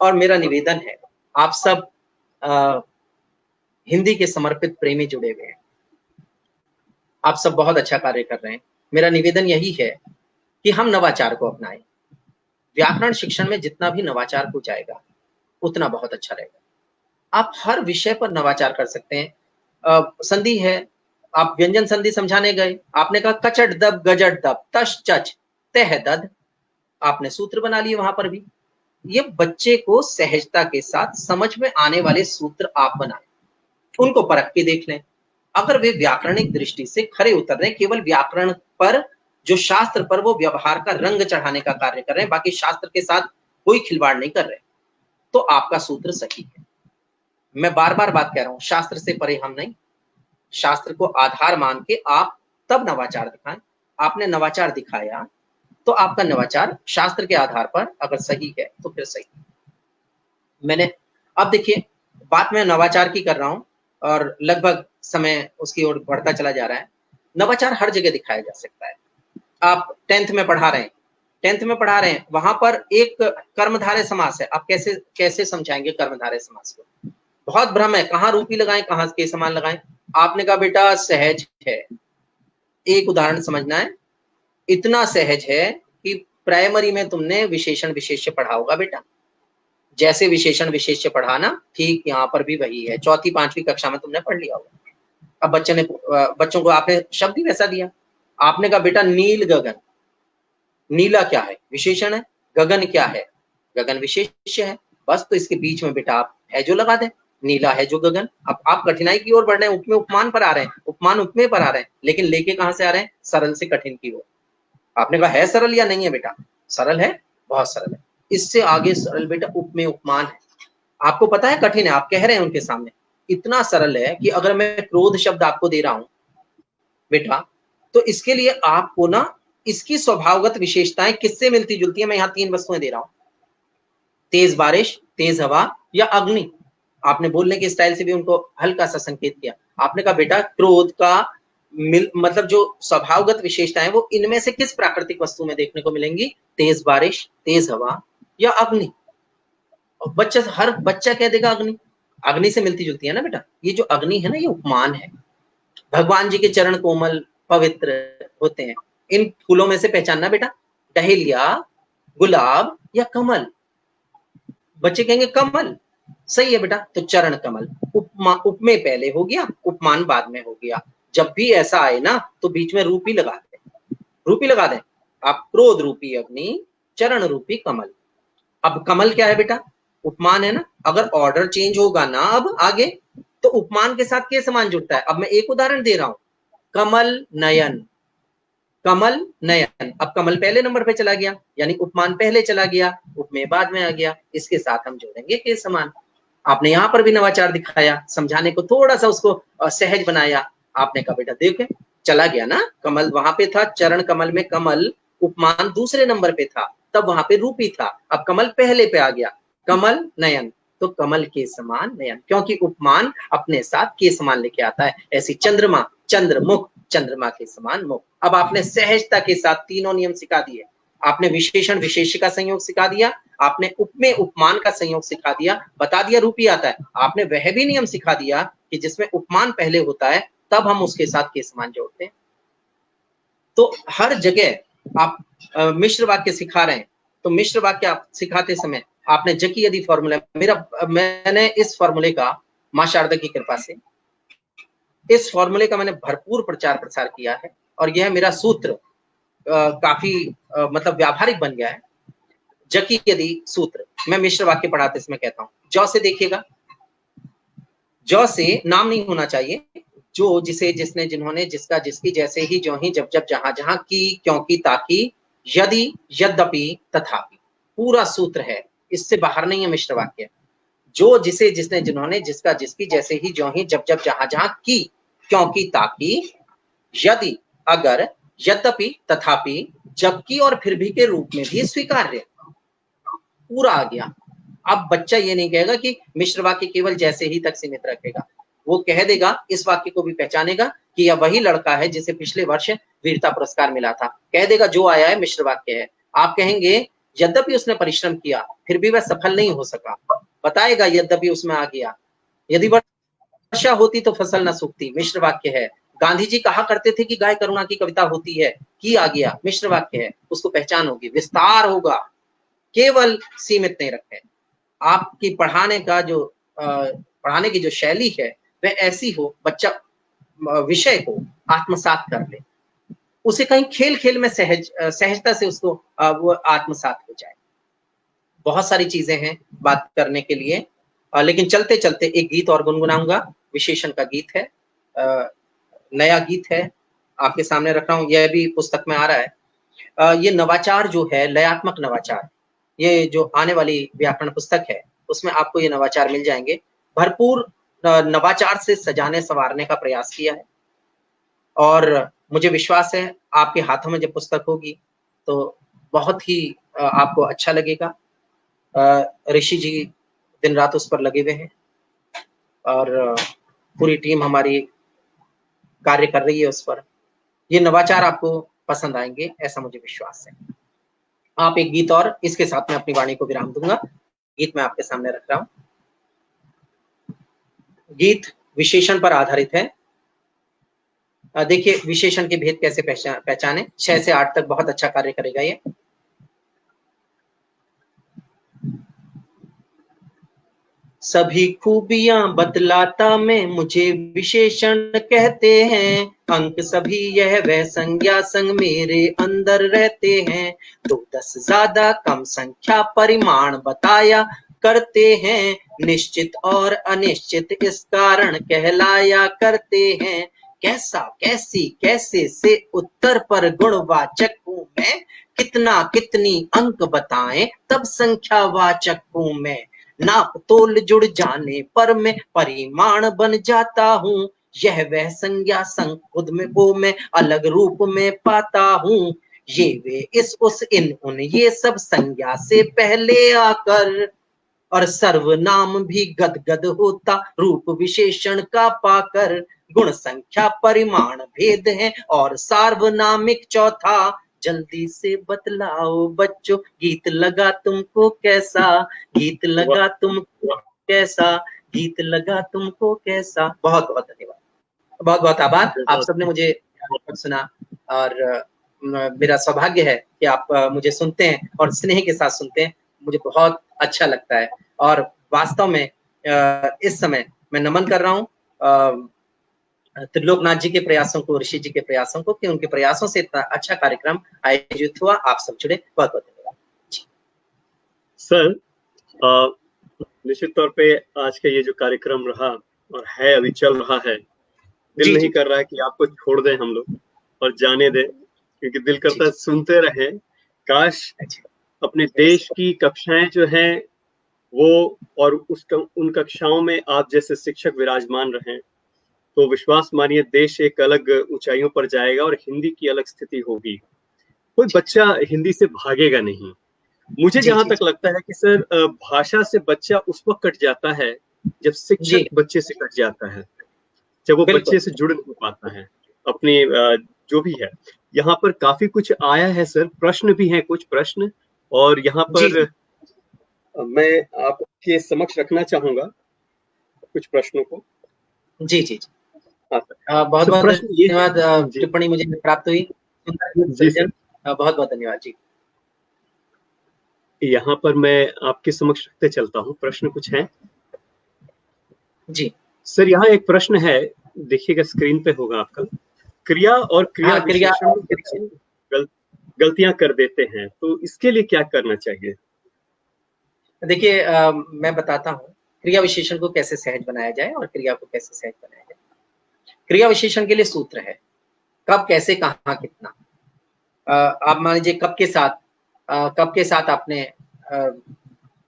और मेरा निवेदन है, आप सब हिंदी के समर्पित प्रेमी जुड़े हुए हैं, आप सब बहुत अच्छा कार्य कर रहे हैं, मेरा निवेदन यही है कि हम नवाचार को अपनाएं, व्याकरण शिक्षण में जितना भी नवाचार हो जाएगा उतना बहुत अच्छा रहेगा। आप हर विषय पर नवाचार कर सकते हैं। संधि है, आप व्यंजन संधि समझाने गए, आपने कहा कचट दब गजट दब तश चच तह दद, आपने सूत्र बना लिए वहां पर भी। ये बच्चे को सहजता के साथ समझ में आने वाले सूत्र आप बनाएं, उनको परख के देख लें, अगर वे व्याकरणिक दृष्टि से खरे उतर रहे, केवल व्याकरण पर, जो शास्त्र पर वो व्यवहार का रंग चढ़ाने का कार्य कर रहे हैं, बाकी शास्त्र के साथ कोई खिलवाड़ नहीं कर रहे, तो आपका सूत्र सही है। मैं बार बार बात कह रहा हूं, शास्त्र से परे हम नहीं, शास्त्र को आधार मान के आप तब नवाचार दिखाएं, आपने नवाचार दिखाया तो आपका नवाचार शास्त्र के आधार पर अगर सही है तो फिर सही। मैंने अब देखिए, बात मैं नवाचार की कर रहा हूं और लगभग समय उसकी ओर बढ़ता चला जा रहा है। नवाचार हर जगह दिखाया जा सकता है। आप 10th में पढ़ा रहे हैं, 10th में पढ़ा रहे हैं, वहां पर एक कर्मधारय समास है, आप कैसे कैसे समझाएंगे कर्मधारय समास को, बहुत भ्रम है, कहाँ रूपी लगाएं कहाँ के समान लगाएं। आपने कहा बेटा सहज है, एक उदाहरण समझना है, इतना सहज है कि प्राइमरी में तुमने विशेषण विशेष्य पढ़ा होगा बेटा, जैसे विशेषण विशेष्य पढ़ाना ठीक यहाँ पर भी वही है, 4th 5वीं कक्षा में तुमने पढ़ लिया होगा। अब बच्चों को आपने शब्द ही वैसा दिया, आपने कहा बेटा नील गगन, नीला क्या है, विशेषण है, गगन क्या है, गगन विशेष्य है, बस तो इसके बीच में बेटा आप है जो लगा दें, नीला है जो गगन। अब आप कठिनाई की ओर बढ़ रहे हैं, उपमेय उपमान पर आ रहे हैं, उपमान उपमेय पर आ रहे हैं, लेकिन लेके कहां से आ रहे हैं, सरल से कठिन की ओर। आपने कहा है सरल या नहीं है बेटा, सरल है, बहुत सरल है, इससे आगे सरल बेटा उपमेय उपमान है। आपको पता है कठिन है, आप कह रहे हैं उनके सामने, इतना सरल है कि अगर मैं क्रोध शब्द आपको दे रहा हूं बेटा, तो इसके लिए आपको ना इसकी स्वभावगत विशेषताएं किससे मिलती जुलती है, मैं यहाँ 3 वस्तुएं दे रहा हूं, तेज बारिश, तेज हवा या अग्नि। आपने बोलने के स्टाइल से भी उनको हल्का सा संकेत किया, आपने कहा बेटा क्रोध का मतलब जो स्वभावगत विशेषताएं वो इनमें से किस प्राकृतिक वस्तु में देखने को मिलेंगी? तेज बारिश, तेज हवा या अग्नि। हर बच्चा कह देगा अग्नि। अग्नि से मिलती जुलती है ना बेटा। ये जो अग्नि है ना, ये उपमान है। भगवान जी के चरण कोमल पवित्र होते हैं। इन फूलों में से पहचानना बेटा, डहेलिया, गुलाब या कमल। बच्चे कहेंगे कमल, सही है बेटा। तो चरण कमल। उपमेय पहले हो गया, उपमान बाद में हो गया। जब भी ऐसा आए ना तो बीच में रूपी लगा दें, रूपी लगा दें आप। क्रोध रूपी अग्नि, चरण रूपी कमल। अब कमल क्या है बेटा? उपमान है ना। अगर ऑर्डर चेंज होगा ना अब आगे, तो उपमान के साथ के समान जुड़ता है। अब मैं एक उदाहरण दे रहा हूं, कमल नयन, कमल नयन। अब कमल पहले नंबर पे चला गया, यानी उपमान पहले चला गया, उपमेय बाद में आ गया। इसके साथ हम जोड़ेंगे के समान। आपने यहां पर भी नवाचार दिखाया, समझाने को थोड़ा सा उसको सहज बनाया। आपने कहा बेटा देखे, चला गया ना, कमल वहां पे था, चरण कमल में कमल उपमान दूसरे नंबर पे था, तब वहां पे रूपी था। अब कमल पहले पे आ गया, कमल नयन, तो कमल के समान नयन, क्योंकि उपमान अपने साथ के समान लेके आता है। ऐसी चंद्रमा, चंद्रमुख, चंद्रमा के समान मुख। अब आपने सहजता के साथ तीनों नियम सिखा दिए। आपने विशेषण विशेष्य का संयोग सिखा दिया, आपने उपमेय उपमान का संयोग सिखा दिया, बता दिया रूपी आता है। आपने वह भी नियम सिखा दिया कि जिसमें उपमान पहले होता है तब हम उसके साथ के समान जोड़ते हैं। तो हर जगह आप मिश्र वाक्य सिखा रहे हैं, तो मिश्र वाक्य आप सिखाते समय आपने जकी यदि फॉर्मूला, मैंने इस फॉर्मूले का मां शारदा की कृपा से, इस फॉर्मूले का मैंने भरपूर प्रचार प्रसार किया है, और यह मेरा सूत्र काफी मतलब व्यावहारिक बन गया है। जकी यदि सूत्र मैं मिश्र वाक्य पढ़ाते समय कहता हूं, जौ से देखिएगा, जौ से नाम नहीं होना चाहिए, जो, जिसे, जिसने, जिन्होंने, जिसका, जिसकी, जैसे ही, ज्यों ही, जब जब, जहां जहां, की, क्योंकि, ताकि, यदि, यद्यपि, तथापि। पूरा सूत्र है, इससे बाहर नहीं है मिश्र वाक्य। जो, जिसे, जिसने, जिन्होंने, जिसका, जिसकी, जैसे ही, ज्यों ही, जब जब, जहां जहां, की, क्योंकि, ताकि, यदि, अगर, यद्यपि, तथापि, जबकि और फिर भी के रूप में भी स्वीकार्य। पूरा आ गया। अब बच्चा ये नहीं कहेगा कि मिश्र वाक्य केवल जैसे ही तक सीमित रखेगा, वो कह देगा, इस वाक्य को भी पहचानेगा कि यह वही लड़का है जिसे पिछले वर्ष वीरता पुरस्कार मिला था। कह देगा जो आया है मिश्र वाक्य है। आप कहेंगे यद्यपि उसने परिश्रम किया फिर भी वह सफल नहीं हो सका, बताएगा यद्यपि उसमें आ गया। यदि वर्षा होती तो फसल न सूखती, मिश्र वाक्य है। गांधी जी कहा करते थे कि गाय करुणा की कविता होती है, की आ गया, मिश्र वाक्य है। उसको पहचान होगी, विस्तार होगा, केवल सीमित नहीं रखें। आपकी पढ़ाने का जो पढ़ाने की जो शैली है वह ऐसी हो, बच्चा विषय को आत्मसात कर ले, उसे कहीं खेल खेल में सहजता से उसको वो आत्मसात हो जाए। बहुत सारी चीजें हैं बात करने के लिए, लेकिन चलते चलते एक गीत और गुनगुनाऊंगा। विशेषण का गीत है, नया गीत है, आपके सामने रख रहा हूं। यह भी पुस्तक में आ रहा है। ये नवाचार जो है, लयात्मक नवाचार, ये जो आने वाली व्याकरण पुस्तक है उसमें आपको ये नवाचार मिल जाएंगे। भरपूर नवाचार से सजाने संवारने का प्रयास किया है, और मुझे विश्वास है आपके हाथों में जब पुस्तक होगी तो बहुत ही आपको अच्छा लगेगा। ऋषि जी दिन रात उस पर लगे हुए हैं, और पूरी टीम हमारी कार्य कर रही है उस पर। ये नवाचार आपको पसंद आएंगे, ऐसा मुझे विश्वास है। आप एक गीत और, इसके साथ मैं अपनी वाणी को विराम दूंगा। गीत मैं आपके सामने रख रहा हूं। गीत विशेषण पर आधारित है। देखिए विशेषण के भेद कैसे पहचाने। 6 से 8 तक बहुत अच्छा कार्य करेगा ये। सभी खूबियां बतलाता मैं, मुझे विशेषण कहते हैं। अंक सभी यह वह संज्ञा संग मेरे अंदर रहते हैं। तो 10 ज्यादा कम संख्या परिमाण बताया करते हैं। निश्चित और अनिश्चित इस कारण कहलाया करते हैं। कैसा, कैसी, कैसे से उत्तर पर गुणवाचक हूं मैं। कितना, कितनी अंक बताएं तब संख्यावाचक हूं मैं। नाप तोल जुड़ जाने पर मैं परिमाण बन जाता हूँ। यह वह संज्ञा संग खुद में को मैं अलग रूप में पाता हूँ। ये वे इस उस इन उन ये सब संज्ञा से पहले आकर, और सर्वनाम भी गदगद होता रूप विशेषण का पाकर। गुण संख्या परिमाण भेद है और सार्वनामिक चौथा। जल्दी से बतलाओ बच्चों, गीत लगा तुमको कैसा, गीत लगा तुमको कैसा, गीत लगा तुमको कैसा। बहुत बहुत धन्यवाद, बहुत बहुत आभार। आप सबने मुझे सुना और मेरा सौभाग्य है कि आप मुझे सुनते हैं और स्नेह के साथ सुनते हैं, मुझे बहुत अच्छा लगता है। और वास्तव में इस समय मैं नमन कर रहा हूँ त्रिलोकनाथ जी के प्रयासों को, ऋषि जी के प्रयासों को, कि उनके प्रयासों से इतना अच्छा कार्यक्रम आयोजित हुआ। आप सब जुड़े, बहुत बहुत धन्यवाद। सर निश्चित तौर पे आज का ये जो कार्यक्रम रहा और है अभी चल रहा है, दिल नहीं कर रहा है कि आपको छोड़ दें हम लोग और जाने दें, क्योंकि दिल करता है सुनते रहें। काश अपने देश की कक्षाएं जो हैं वो और उन कक्षाओं में आप जैसे शिक्षक विराजमान रहें, तो विश्वास मानिए देश एक अलग ऊंचाइयों पर जाएगा और हिंदी की अलग स्थिति होगी। कोई बच्चा हिंदी से भागेगा नहीं। मुझे जहां तक लगता है कि सर भाषा से बच्चा उस वक्त कट जाता है जब शिक्षक बच्चे से कट जाता है, जब वो बच्चे से जुड़ नहीं पाता है अपनी जो भी है। यहाँ पर काफी कुछ आया है सर, प्रश्न भी हैं, कुछ प्रश्न, और यहाँ पर मैं आपके समक्ष रखना चाहूंगा कुछ प्रश्नों को। जी जी जी, बहुत बहुत धन्यवाद। टिप्पणी मुझे प्राप्त हुई, बहुत बहुत धन्यवाद जी। यहाँ पर मैं आपके समक्ष रखते चलता हूँ, प्रश्न कुछ हैं जी सर। यहाँ एक प्रश्न है, देखिएगा स्क्रीन पे होगा आपका। क्रिया और क्रिया विशेषण गलतियां कर देते हैं, तो इसके लिए क्या करना चाहिए? देखिए मैं बताता हूँ क्रिया विशेषण को कैसे सहज बनाया जाए और क्रिया को कैसे सहज बनाया जाए। क्रिया विशेषण के लिए सूत्र है कब, कैसे, कहाँ, कितना। आप मान लीजिए कब के साथ आपने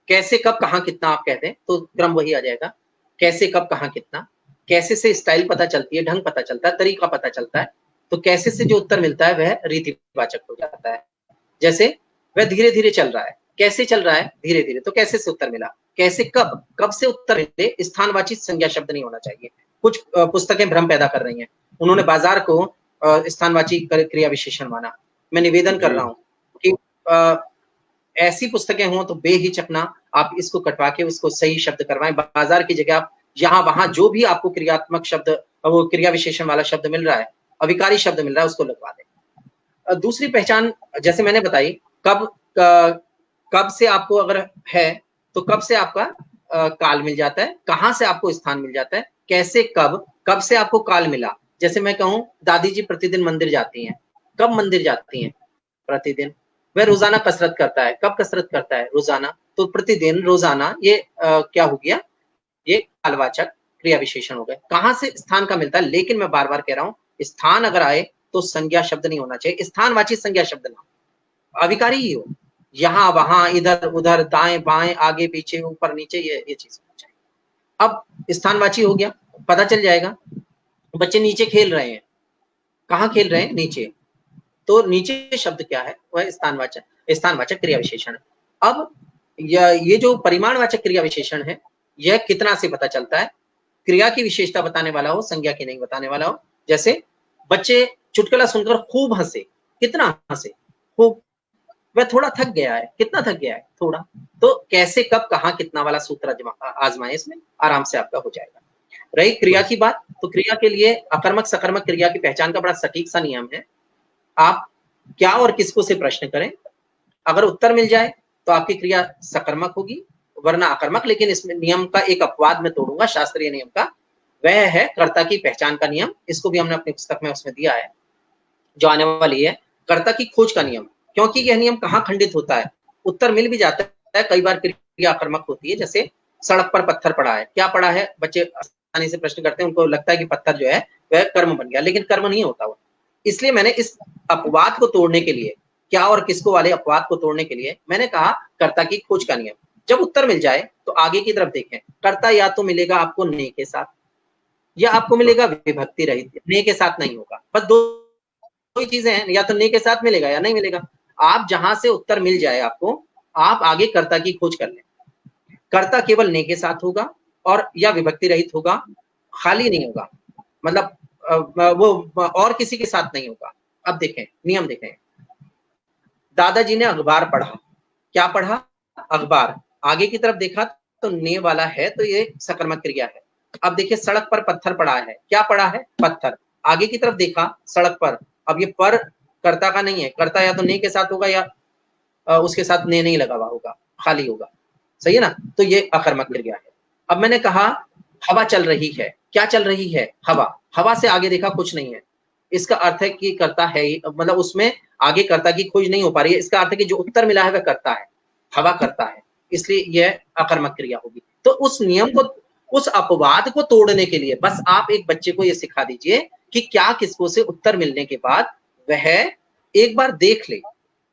कैसे, कब, कहाँ, कितना आप कहते हैं तो क्रम वही आ जाएगा। कैसे, कब, कहाँ, कितना। कैसे से स्टाइल पता चलती है, ढंग पता चलता है, तरीका पता चलता है। तो कैसे से जो उत्तर मिलता है वह रीतिवाचक हो जाता है। जैसे वह धीरे धीरे चल रहा है, कैसे चल रहा है, धीरे धीरे, तो कैसे से उत्तर मिला। कैसे, कब, कब से उत्तर मिले, स्थानवाची संज्ञा शब्द नहीं होना चाहिए। कुछ पुस्तकें भ्रम पैदा कर रही हैं, उन्होंने बाजार को स्थानवाची क्रिया विशेषण माना। मैं निवेदन कर रहा हूँ कि ऐसी पुस्तकें हों तो बेहिचक ना आप इसको कटवा के उसको सही शब्द करवाएं। बाजार की जगह आप यहाँ वहां जो भी आपको क्रियात्मक शब्द, वो क्रिया विशेषण वाला शब्द मिल रहा है, अविकारी शब्द मिल रहा है, उसको लगवा दें। दूसरी पहचान जैसे मैंने बताई, कब से आपको अगर है तो कब से आपका काल मिल जाता है, कहाँ से आपको स्थान मिल जाता है, कैसे, कब से आपको काल मिला। जैसे मैं कहूँ दादी जी प्रतिदिन मंदिर जाती हैं, कब मंदिर जाती हैं, प्रतिदिन। वह रोजाना कसरत करता है, कब कसरत करता है, रोजाना। तो प्रतिदिन, रोजाना, ये क्या हो गया, ये कालवाचक क्रिया विशेषण हो गए। कहाँ से स्थान का मिलता है, लेकिन मैं बार बार कह रहा हूँ स्थान अगर आए तो संज्ञा शब्द नहीं होना चाहिए, स्थानवाची संज्ञा शब्द ना, अविकारी ही हो। यहाँ वहां, इधर उधर, दाएं बाएं, आगे पीछे, ऊपर नीचे, ये चीज होनी चाहिए। अब स्थानवाची हो गया, पता चल जाएगा। बच्चे नीचे खेल रहे हैं, कहाँ खेल रहे हैं, नीचे, तो नीचे शब्द क्या है, वह स्थानवाचक क्रिया विशेषण है। अब ये जो परिमाणवाचक क्रिया विशेषण है, यह कितना से पता चलता है, क्रिया की विशेषता बताने वाला हो, संज्ञा की नहीं बताने वाला हो। जैसे बच्चे चुटकुला सुनकर खूब हंसे, कितना हंसे, खूब। वह थोड़ा थक गया है, कितना थक गया है, थोड़ा। तो कैसे, कब, कहाँ, कितना वाला सूत्र आजमाए, इसमें आराम से आपका हो जाएगा। रही क्रिया की बात, तो क्रिया के लिए अकर्मक सकर्मक क्रिया की पहचान का बड़ा सटीक सा नियम है। आप क्या और किसको से प्रश्न करें, अगर उत्तर मिल जाए तो आपकी क्रिया सकर्मक होगी, वरना अकर्मक। लेकिन इसमें नियम का एक अपवाद मैं तोड़ूंगा, शास्त्रीय नियम का, वह है कर्ता की पहचान का नियम। इसको भी हमने अपनी पुस्तक में उसमें दिया है, जो आने वाली है, कर्ता की खोज का नियम। क्योंकि यह नियम कहाँ खंडित होता है, उत्तर मिल भी जाता है, कई बार क्रिया आक्रामक होती है। जैसे सड़क पर पत्थर पड़ा है, क्या पड़ा है, बच्चे आसानी से प्रश्न करते हैं, उनको लगता है कि पत्थर जो है वह कर्म बन गया, लेकिन कर्म नहीं होता वो। इसलिए मैंने इस अपवाद को तोड़ने के लिए, क्या और किसको वाले अपवाद को तोड़ने के लिए मैंने कहा कर्ता की खोज का नियम। जब उत्तर मिल जाए तो आगे की तरफ देखें, कर्ता या तो मिलेगा आपको ने के साथ, या आपको मिलेगा विभक्ति रहित, ने के साथ नहीं होगा। बस दो ही चीजें हैं, या तो ने के साथ मिलेगा या नहीं मिलेगा। आप जहां से उत्तर मिल जाए आपको, आप आगे कर्ता की खोज कर लें। कर्ता केवल ने के साथ होगा और या विभक्ति रहित होगा, खाली नहीं होगा। मतलब वो और किसी के साथ नहीं होगा। अब देखें, नियम देखें। दादाजी ने अखबार पढ़ा, क्या पढ़ा? अखबार। आगे की तरफ देखा तो ने वाला है, तो ये सकर्मक क्रिया है। अब देखिए सड़क पर पत्थर पड़ा है, क्या पड़ा है? पत्थर। आगे की तरफ देखा सड़क पर, अब ये पर कर्ता का नहीं है, कर्ता या तो ने के साथ होगा या उसके साथ ने नहीं लगा हुआ होगा, खाली होगा, सही है ना? तो ये अकर्मक क्रिया है। अब मैंने कहा हवा चल रही है, क्या चल रही है? हवा। हवा से आगे देखा कुछ नहीं है, इसका अर्थ है कि कर्ता है ही, मतलब उसमें आगे कर्ता की खोज नहीं हो पा रही है, इसका अर्थ है कि जो उत्तर मिला है वह कर्ता है, हवा कर्ता है, इसलिए यह अकर्मक क्रिया होगी। तो उस नियम को, उस अपवाद को तोड़ने के लिए बस आप एक बच्चे को यह सिखा दीजिए कि क्या किसको से उत्तर मिलने के बाद वह एक बार देख ले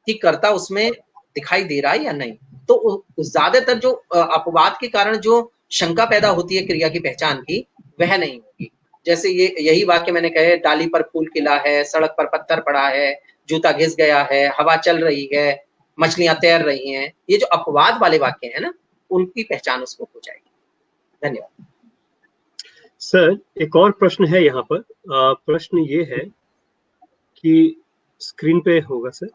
कि कर्ता उसमें दिखाई दे रहा है या नहीं। तो ज्यादातर जो अपवाद के कारण जो शंका पैदा होती है क्रिया की पहचान की, वह नहीं होगी। जैसे ये यही वाक्य मैंने कहे, डाली पर फूल खिला है, सड़क पर पत्थर पड़ा है, जूता घिस गया है, हवा चल रही है, मछलियां तैर रही हैं, ये जो अपवाद वाले वाक्य है ना, उनकी पहचान उसको हो जाएगी। धन्यवाद सर। एक और प्रश्न है यहाँ पर। प्रश्न ये है कि स्क्रीन पे होगा सर,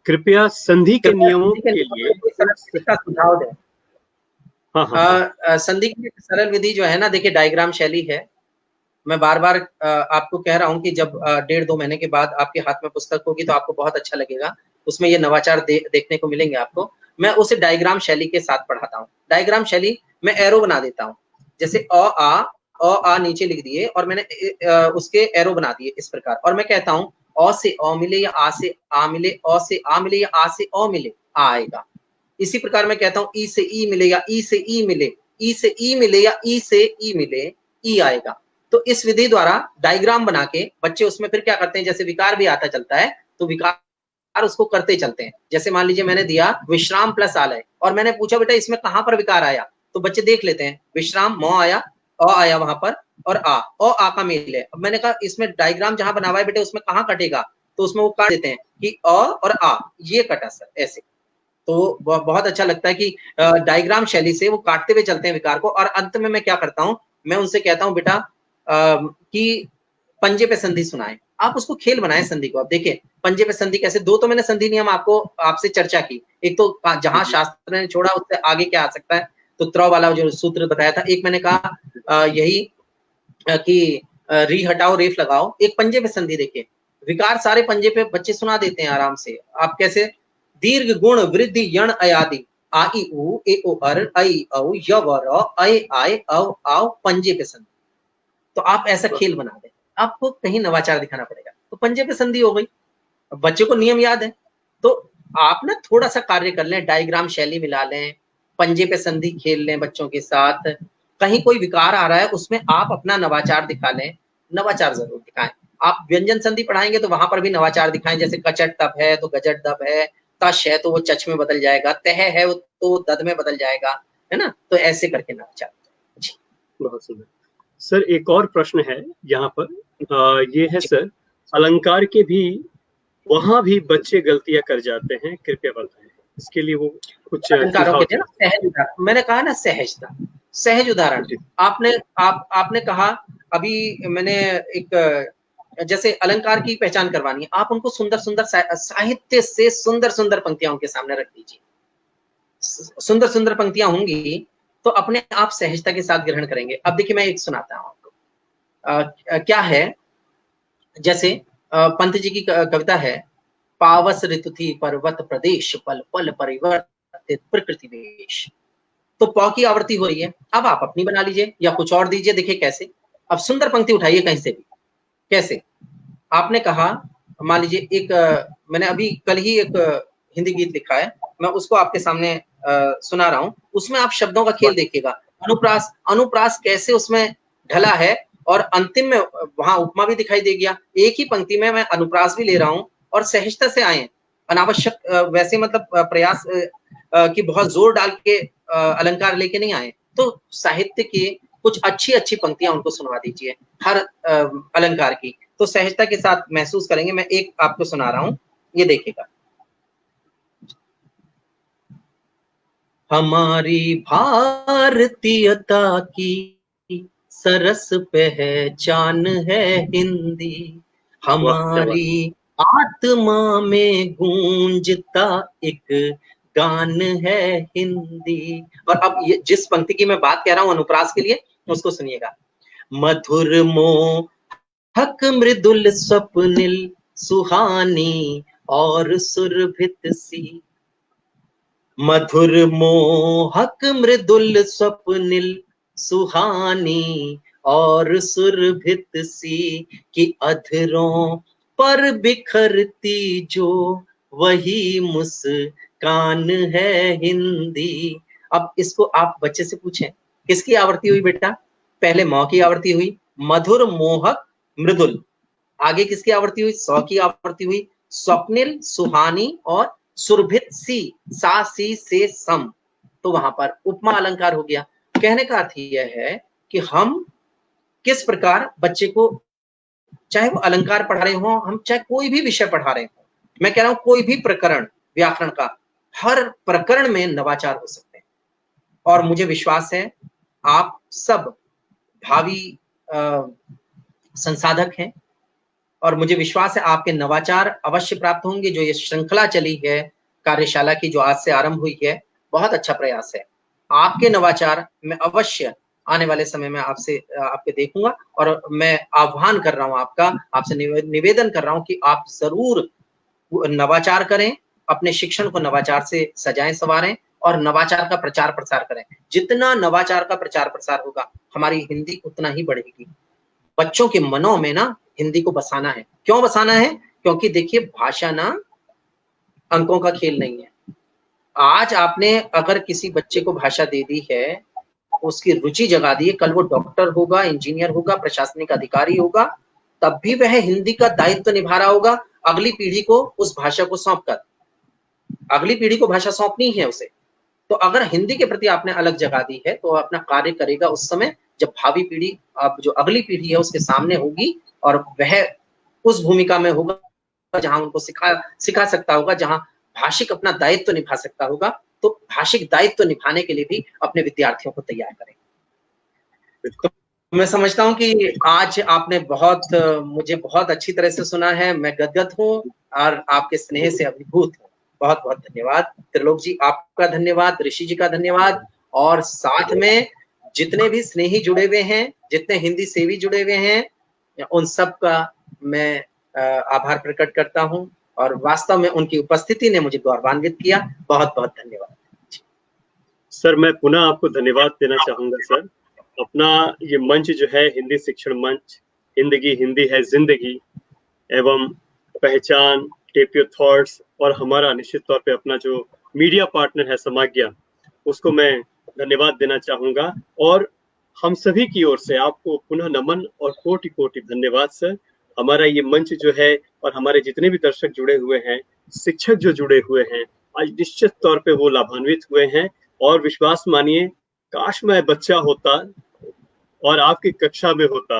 कृपया संधि के नियमों के लिए इसका सुझाव दें। हाँ हाँ संधि की सरल विधि जो है ना, देखिए डायग्राम शैली है। मैं बार-बार आपको कह रहा हूँ कि जब 1.5-2 महीने के बाद आपके हाथ में पुस्तक होगी तो आपको बहुत अच्छा लगेगा। उसमें ये नवाचार देखने को मिलेंगे आपको। मैं उसे डायग्राम शैली के साथ पढ़ाता हूँ। डायग्राम शैली मैं एरो बना देता हूँ। जैसे अ आ नीचे लिख दिए और मैंने उसके एरो बना दिए इस प्रकार, और मैं कहता हूँ अ से अ मिले या आ से आ मिले, अ से आ मिले या आ से अ मिले, आ आएगा। इसी प्रकार मैं कहता हूँ ई से ई मिले या ई से ई मिले, ई से ई मिले या ई से ई मिले, ई आएगा। तो इस विधि द्वारा डायग्राम बना के बच्चे उसमें फिर क्या करते हैं, जैसे विकार भी आता चलता है तो विकार उसको करते चलते हैं। जैसे मान लीजिए मैंने दिया विश्राम प्लस आलय और मैंने पूछा बेटा इसमें कहां पर विकार आया, तो बच्चे देख लेते हैं विश्राम म आया, अ आया वहां पर, और आ का मेल है। अब मैंने कहा इसमें डायग्राम जहां बना हुआ है बेटे उसमें कहां कटेगा, तो उसमें वो काट देते हैं कि अ और आ ये कटा सर ऐसे। तो बहुत अच्छा लगता है कि डायग्राम शैली से वो काटते हुए चलते हैं विकार को, और अंत में मैं क्या करता हूं, मैं उनसे कहता हूं बेटा कि पंजे पे संधि सुनाएं। आप उसको खेल बनाएं संधि को। अब देखिए पंजे पे संधि कैसे, दो तो मैंने संधि नियम आपको आपसे चर्चा की। एक तो जहां शास्त्र ने छोड़ा उससे आगे क्या आ सकता है, तो त्र वाला जो सूत्र बताया था। एक मैंने कहा यही कि री हटाओ रेफ लगाओ। एक पंजे पे संधि देखिए, विकार सारे पंजे पे बच्चे सुना देते हैं आराम से। आप कैसे, दीर्घ गुण वृद्धि यण अयादि, आ ई उ ए ओ अर ऐ औ य व र ऐ आय औ आओ पंजे पे संधि। तो आप ऐसा खेल बना दें, आपको कहीं नवाचार दिखाना पड़ेगा। तो पंजे पे संधि हो गई, बच्चे को नियम याद है। तो आप ना थोड़ा सा कार्य कर लें, डायग्राम शैली मिला लें, पंजे पे संधि खेल लें बच्चों के साथ। कहीं कोई विकार आ रहा है उसमें आप अपना नवाचार दिखा लें, नवाचार जरूर दिखाएं। आप व्यंजन संधि पढ़ाएंगे तो वहां पर भी नवाचार दिखाएं, जैसे कचट तप है तो गजट दब है, तश है तो वो चच में बदल जाएगा, तह है तो दद में बदल जाएगा, है ना? तो ऐसे करके नवाचार। बहुत सुंदर सर। एक और प्रश्न है यहाँ पर। ये है सर, अलंकार के भी वहां भी बच्चे गलतियां कर जाते हैं, कृपया बताएं इसके लिए वो कुछ अलंकारों सुझाव के लिए ना चाहिए। सहज उदाहरण, मैंने कहा ना सहजता, सहज उदाहरण। जी आपने कहा अभी मैंने एक जैसे अलंकार की पहचान करवानी है, आप उनको सुंदर सुंदर साहित्य से सुंदर सुंदर पंक्तियां उनके सामने रख दीजिए। सुंदर सुंदर पंक्तियां होंगी तो अपने आप सहजता के साथ ग्रहण करेंगे। अब देखिए मैं एक सुनाता हूं आपको। क्या है, जैसे पंत जी की कविता है, पावस ऋतु थी पर्वत प्रदेश, पल पल परिवर्तित प्रकृति वेश। तो पौ की आवृत्ति हो रही है, अब आप अपनी बना लीजिए या कुछ और दीजिए। देखिए कैसे, अब सुंदर पंक्ति उठाइए कहीं से भी। कैसे, आपने कहा, मान लीजिए एक मैंने अभी कल ही एक हिंदी गीत लिखा है, मैं उसको आपके सामने सुना रहा हूं। उसमें आप शब्दों का खेल देखिएगा, अनुप्रास, अनुप्रास कैसे उसमें ढला है, और अंतिम में वहां उपमा भी दिखाई दे गया। एक ही पंक्ति में मैं अनुप्रास भी ले रहा हूं और सहजता से आए, अनावश्यक वैसे मतलब प्रयास कि बहुत जोर डाल के अलंकार लेके नहीं आए। तो साहित्य की कुछ अच्छी अच्छी पंक्तियां उनको सुनवा दीजिए हर अलंकार की, तो सहजता के साथ महसूस करेंगे। मैं एक आपको सुना रहा हूं, ये देखिएगा। हमारी भारतीयता की सरस पहचान है हिंदी, हमारी आत्मा में गूंजता एक गान है हिंदी। और अब ये जिस पंक्ति की मैं बात कह रहा हूं अनुप्रास के लिए, उसको सुनिएगा। मधुर मोहक मृदुल स्वप्निल सुहानी और सुरभित सी, मधुर मोहक मृदुल स्वप्निल सुहानी और सुरभित सी, कि अधरों पर बिखरती जो वही मुस्कान है हिंदी। अब इसको आप बच्चे से पूछें किसकी आवृत्ति हुई बेटा? पहले मौ की आवृत्ति हुई, मधुर मोहक मृदुल। आगे किसकी आवृत्ति हुई? सौ की आवृत्ति हुई, स्वप्निल सुहानी और सुरभित सी, सा सी से सम। तो वहां पर उपमा अलंकार हो गया। कहने का अर्थ यह है कि हम किस प्रकार बच्चे को, चाहे वो अलंकार पढ़ा रहे हो, हम चाहे कोई भी विषय पढ़ा रहे हो, मैं कह रहा हूं कोई भी प्रकरण व्याकरण का, हर प्रकरण में नवाचार हो सकते हैं। और मुझे विश्वास है आप सब भावी संसाधक हैं, और मुझे विश्वास है आपके नवाचार अवश्य प्राप्त होंगे। जो ये श्रृंखला चली है कार्यशाला की, जो आज से आरंभ हुई है, बहुत अच्छा प्रयास है। आपके नवाचार मैं अवश्य आने वाले समय में आपके देखूंगा, और मैं आह्वान कर रहा हूं आपसे निवेदन कर रहा हूं कि आप जरूर नवाचार करें, अपने शिक्षण को नवाचार से सजाएं संवारें, और नवाचार का प्रचार प्रसार करें। जितना नवाचार का प्रचार प्रसार होगा, हमारी हिंदी उतना ही बढ़ेगी। बच्चों के मनों में ना हिंदी को बसाना है। क्यों बसाना है? क्योंकि देखिए भाषा ना अंकों का खेल नहीं है। आज आपने अगर किसी बच्चे को भाषा दे दी है, उसकी रुचि जगा दी है, कल वो डॉक्टर होगा, इंजीनियर होगा, प्रशासनिक अधिकारी होगा, तब भी वह हिंदी का दायित्व निभा रहा होगा अगली पीढ़ी को उस भाषा को सौंपकर। अगली पीढ़ी को भाषा सौंपनी है उसे। तो अगर हिंदी के प्रति आपने अलग जगा दी है, तो अपना कार्य करेगा उस समय जब भावी पीढ़ी, अब जो अगली पीढ़ी है उसके सामने होगी, और वह उस भूमिका में होगा जहां उनको सिखा सकता होगा, जहां भाषिक अपना दायित्व निभा सकता होगा। तो भाषिक दायित्व निभाने के लिए भी अपने विद्यार्थियों को तैयार करें। तो मैं समझता हूं कि आज आपने मुझे बहुत अच्छी तरह से सुना है। मैं गदगद हूं और आपके स्नेह से अभिभूत हूं। बहुत बहुत धन्यवाद त्रिलोक जी, आपका धन्यवाद, ऋषि जी का धन्यवाद, और साथ में जितने भी स्नेही जुड़े हुए हैं, जितने हिंदी सेवी जुड़े हुए हैं, उन सब का मैं आभार प्रकट करता हूं, और वास्तव में उनकी उपस्थिति ने मुझे गौरवान्वित किया। बहुत बहुत धन्यवाद सर। मैं पुनः आपको धन्यवाद देना चाहूंगा सर। अपना ये मंच जो है हिंदी शिक्षण मंच, हिंदी है जिंदगी एवं पहचान, टेप योर थॉट्स, और हमारा निश्चित तौर पे अपना जो मीडिया पार्टनर है समाज्ञा, उसको मैं धन्यवाद देना चाहूंगा। और हम सभी की ओर से आपको पुनः नमन और कोटि कोटि धन्यवाद सर। हमारा ये मंच जो है, और हमारे जितने भी दर्शक जुड़े हुए हैं, शिक्षक जो जुड़े हुए हैं, आज निश्चित तौर पे वो लाभान्वित हुए हैं। और विश्वास मानिए, काश मैं बच्चा होता और आपकी कक्षा में होता,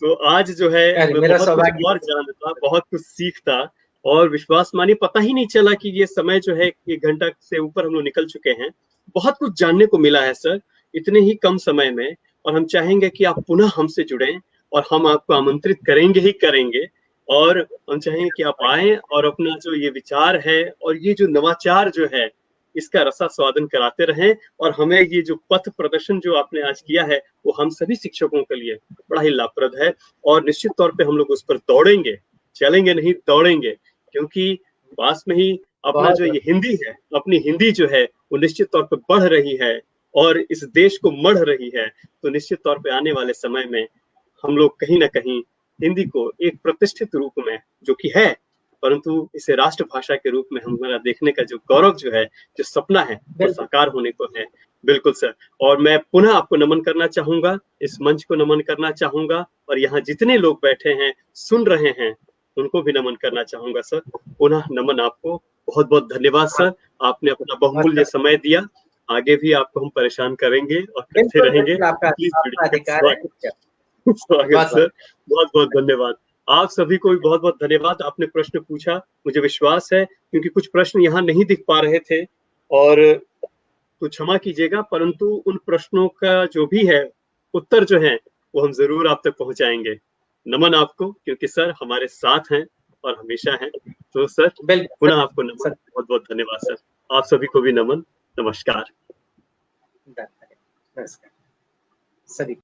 तो आज जो है मैं बहुत कुछ और जानता, बहुत कुछ सीखता। और विश्वास मानिए, पता ही नहीं चला कि ये समय जो है 1 घंटा से ऊपर हम लोग निकल चुके हैं। बहुत कुछ जानने को मिला है सर इतने ही कम समय में। और हम चाहेंगे कि आप पुनः हमसे जुड़ें, और हम आपको आमंत्रित करेंगे ही करेंगे। और हम चाहेंगे कि आप आए और अपना जो ये विचार है और ये जो नवाचार जो है, इसका रसा स्वादन कराते रहें। और हमें ये जो पथ प्रदर्शन जो आपने आज किया है, वो हम सभी शिक्षकों के लिए बड़ा ही लाभप्रद है। और निश्चित तौर पे हम लोग उस पर दौड़ेंगे, चलेंगे नहीं दौड़ेंगे, क्योंकि पास में ही अपना जो ये हिंदी है, अपनी हिंदी जो है वो निश्चित तौर पे बढ़ रही है और इस देश को मढ़ रही है। तो निश्चित तौर पे आने वाले समय में हम लोग कहीं ना कहीं हिंदी को एक प्रतिष्ठित रूप में, जो कि है, परंतु इसे राष्ट्रभाषा के रूप में हमारा देखने का जो गौरव जो है, जो सपना है, वो साकार होने को है। बिल्कुल सर। और मैं पुनः आपको नमन करना चाहूंगा, इस मंच को नमन करना चाहूंगा, और यहाँ जितने लोग बैठे हैं सुन रहे हैं उनको भी नमन करना चाहूंगा सर। पुनः नमन आपको, बहुत बहुत धन्यवाद सर। आपने अपना बहुमूल्य समय दिया। आगे भी आपको हम परेशान करेंगे और करते रहेंगे। स्वागत सर, बहुत बहुत धन्यवाद। आप सभी को भी बहुत बहुत धन्यवाद। आपने प्रश्न पूछा, मुझे विश्वास है, क्योंकि कुछ प्रश्न यहाँ नहीं दिख पा रहे थे, और तो क्षमा कीजिएगा, परंतु उन प्रश्नों का जो भी है उत्तर जो है वो हम जरूर आप तक पहुंचाएंगे। नमन आपको, क्योंकि सर हमारे साथ हैं और हमेशा हैं। तो सर पुनः आपको नमन, बहुत बहुत धन्यवाद सर। आप सभी को भी नमन, नमस्कार। नमस्कार सभी।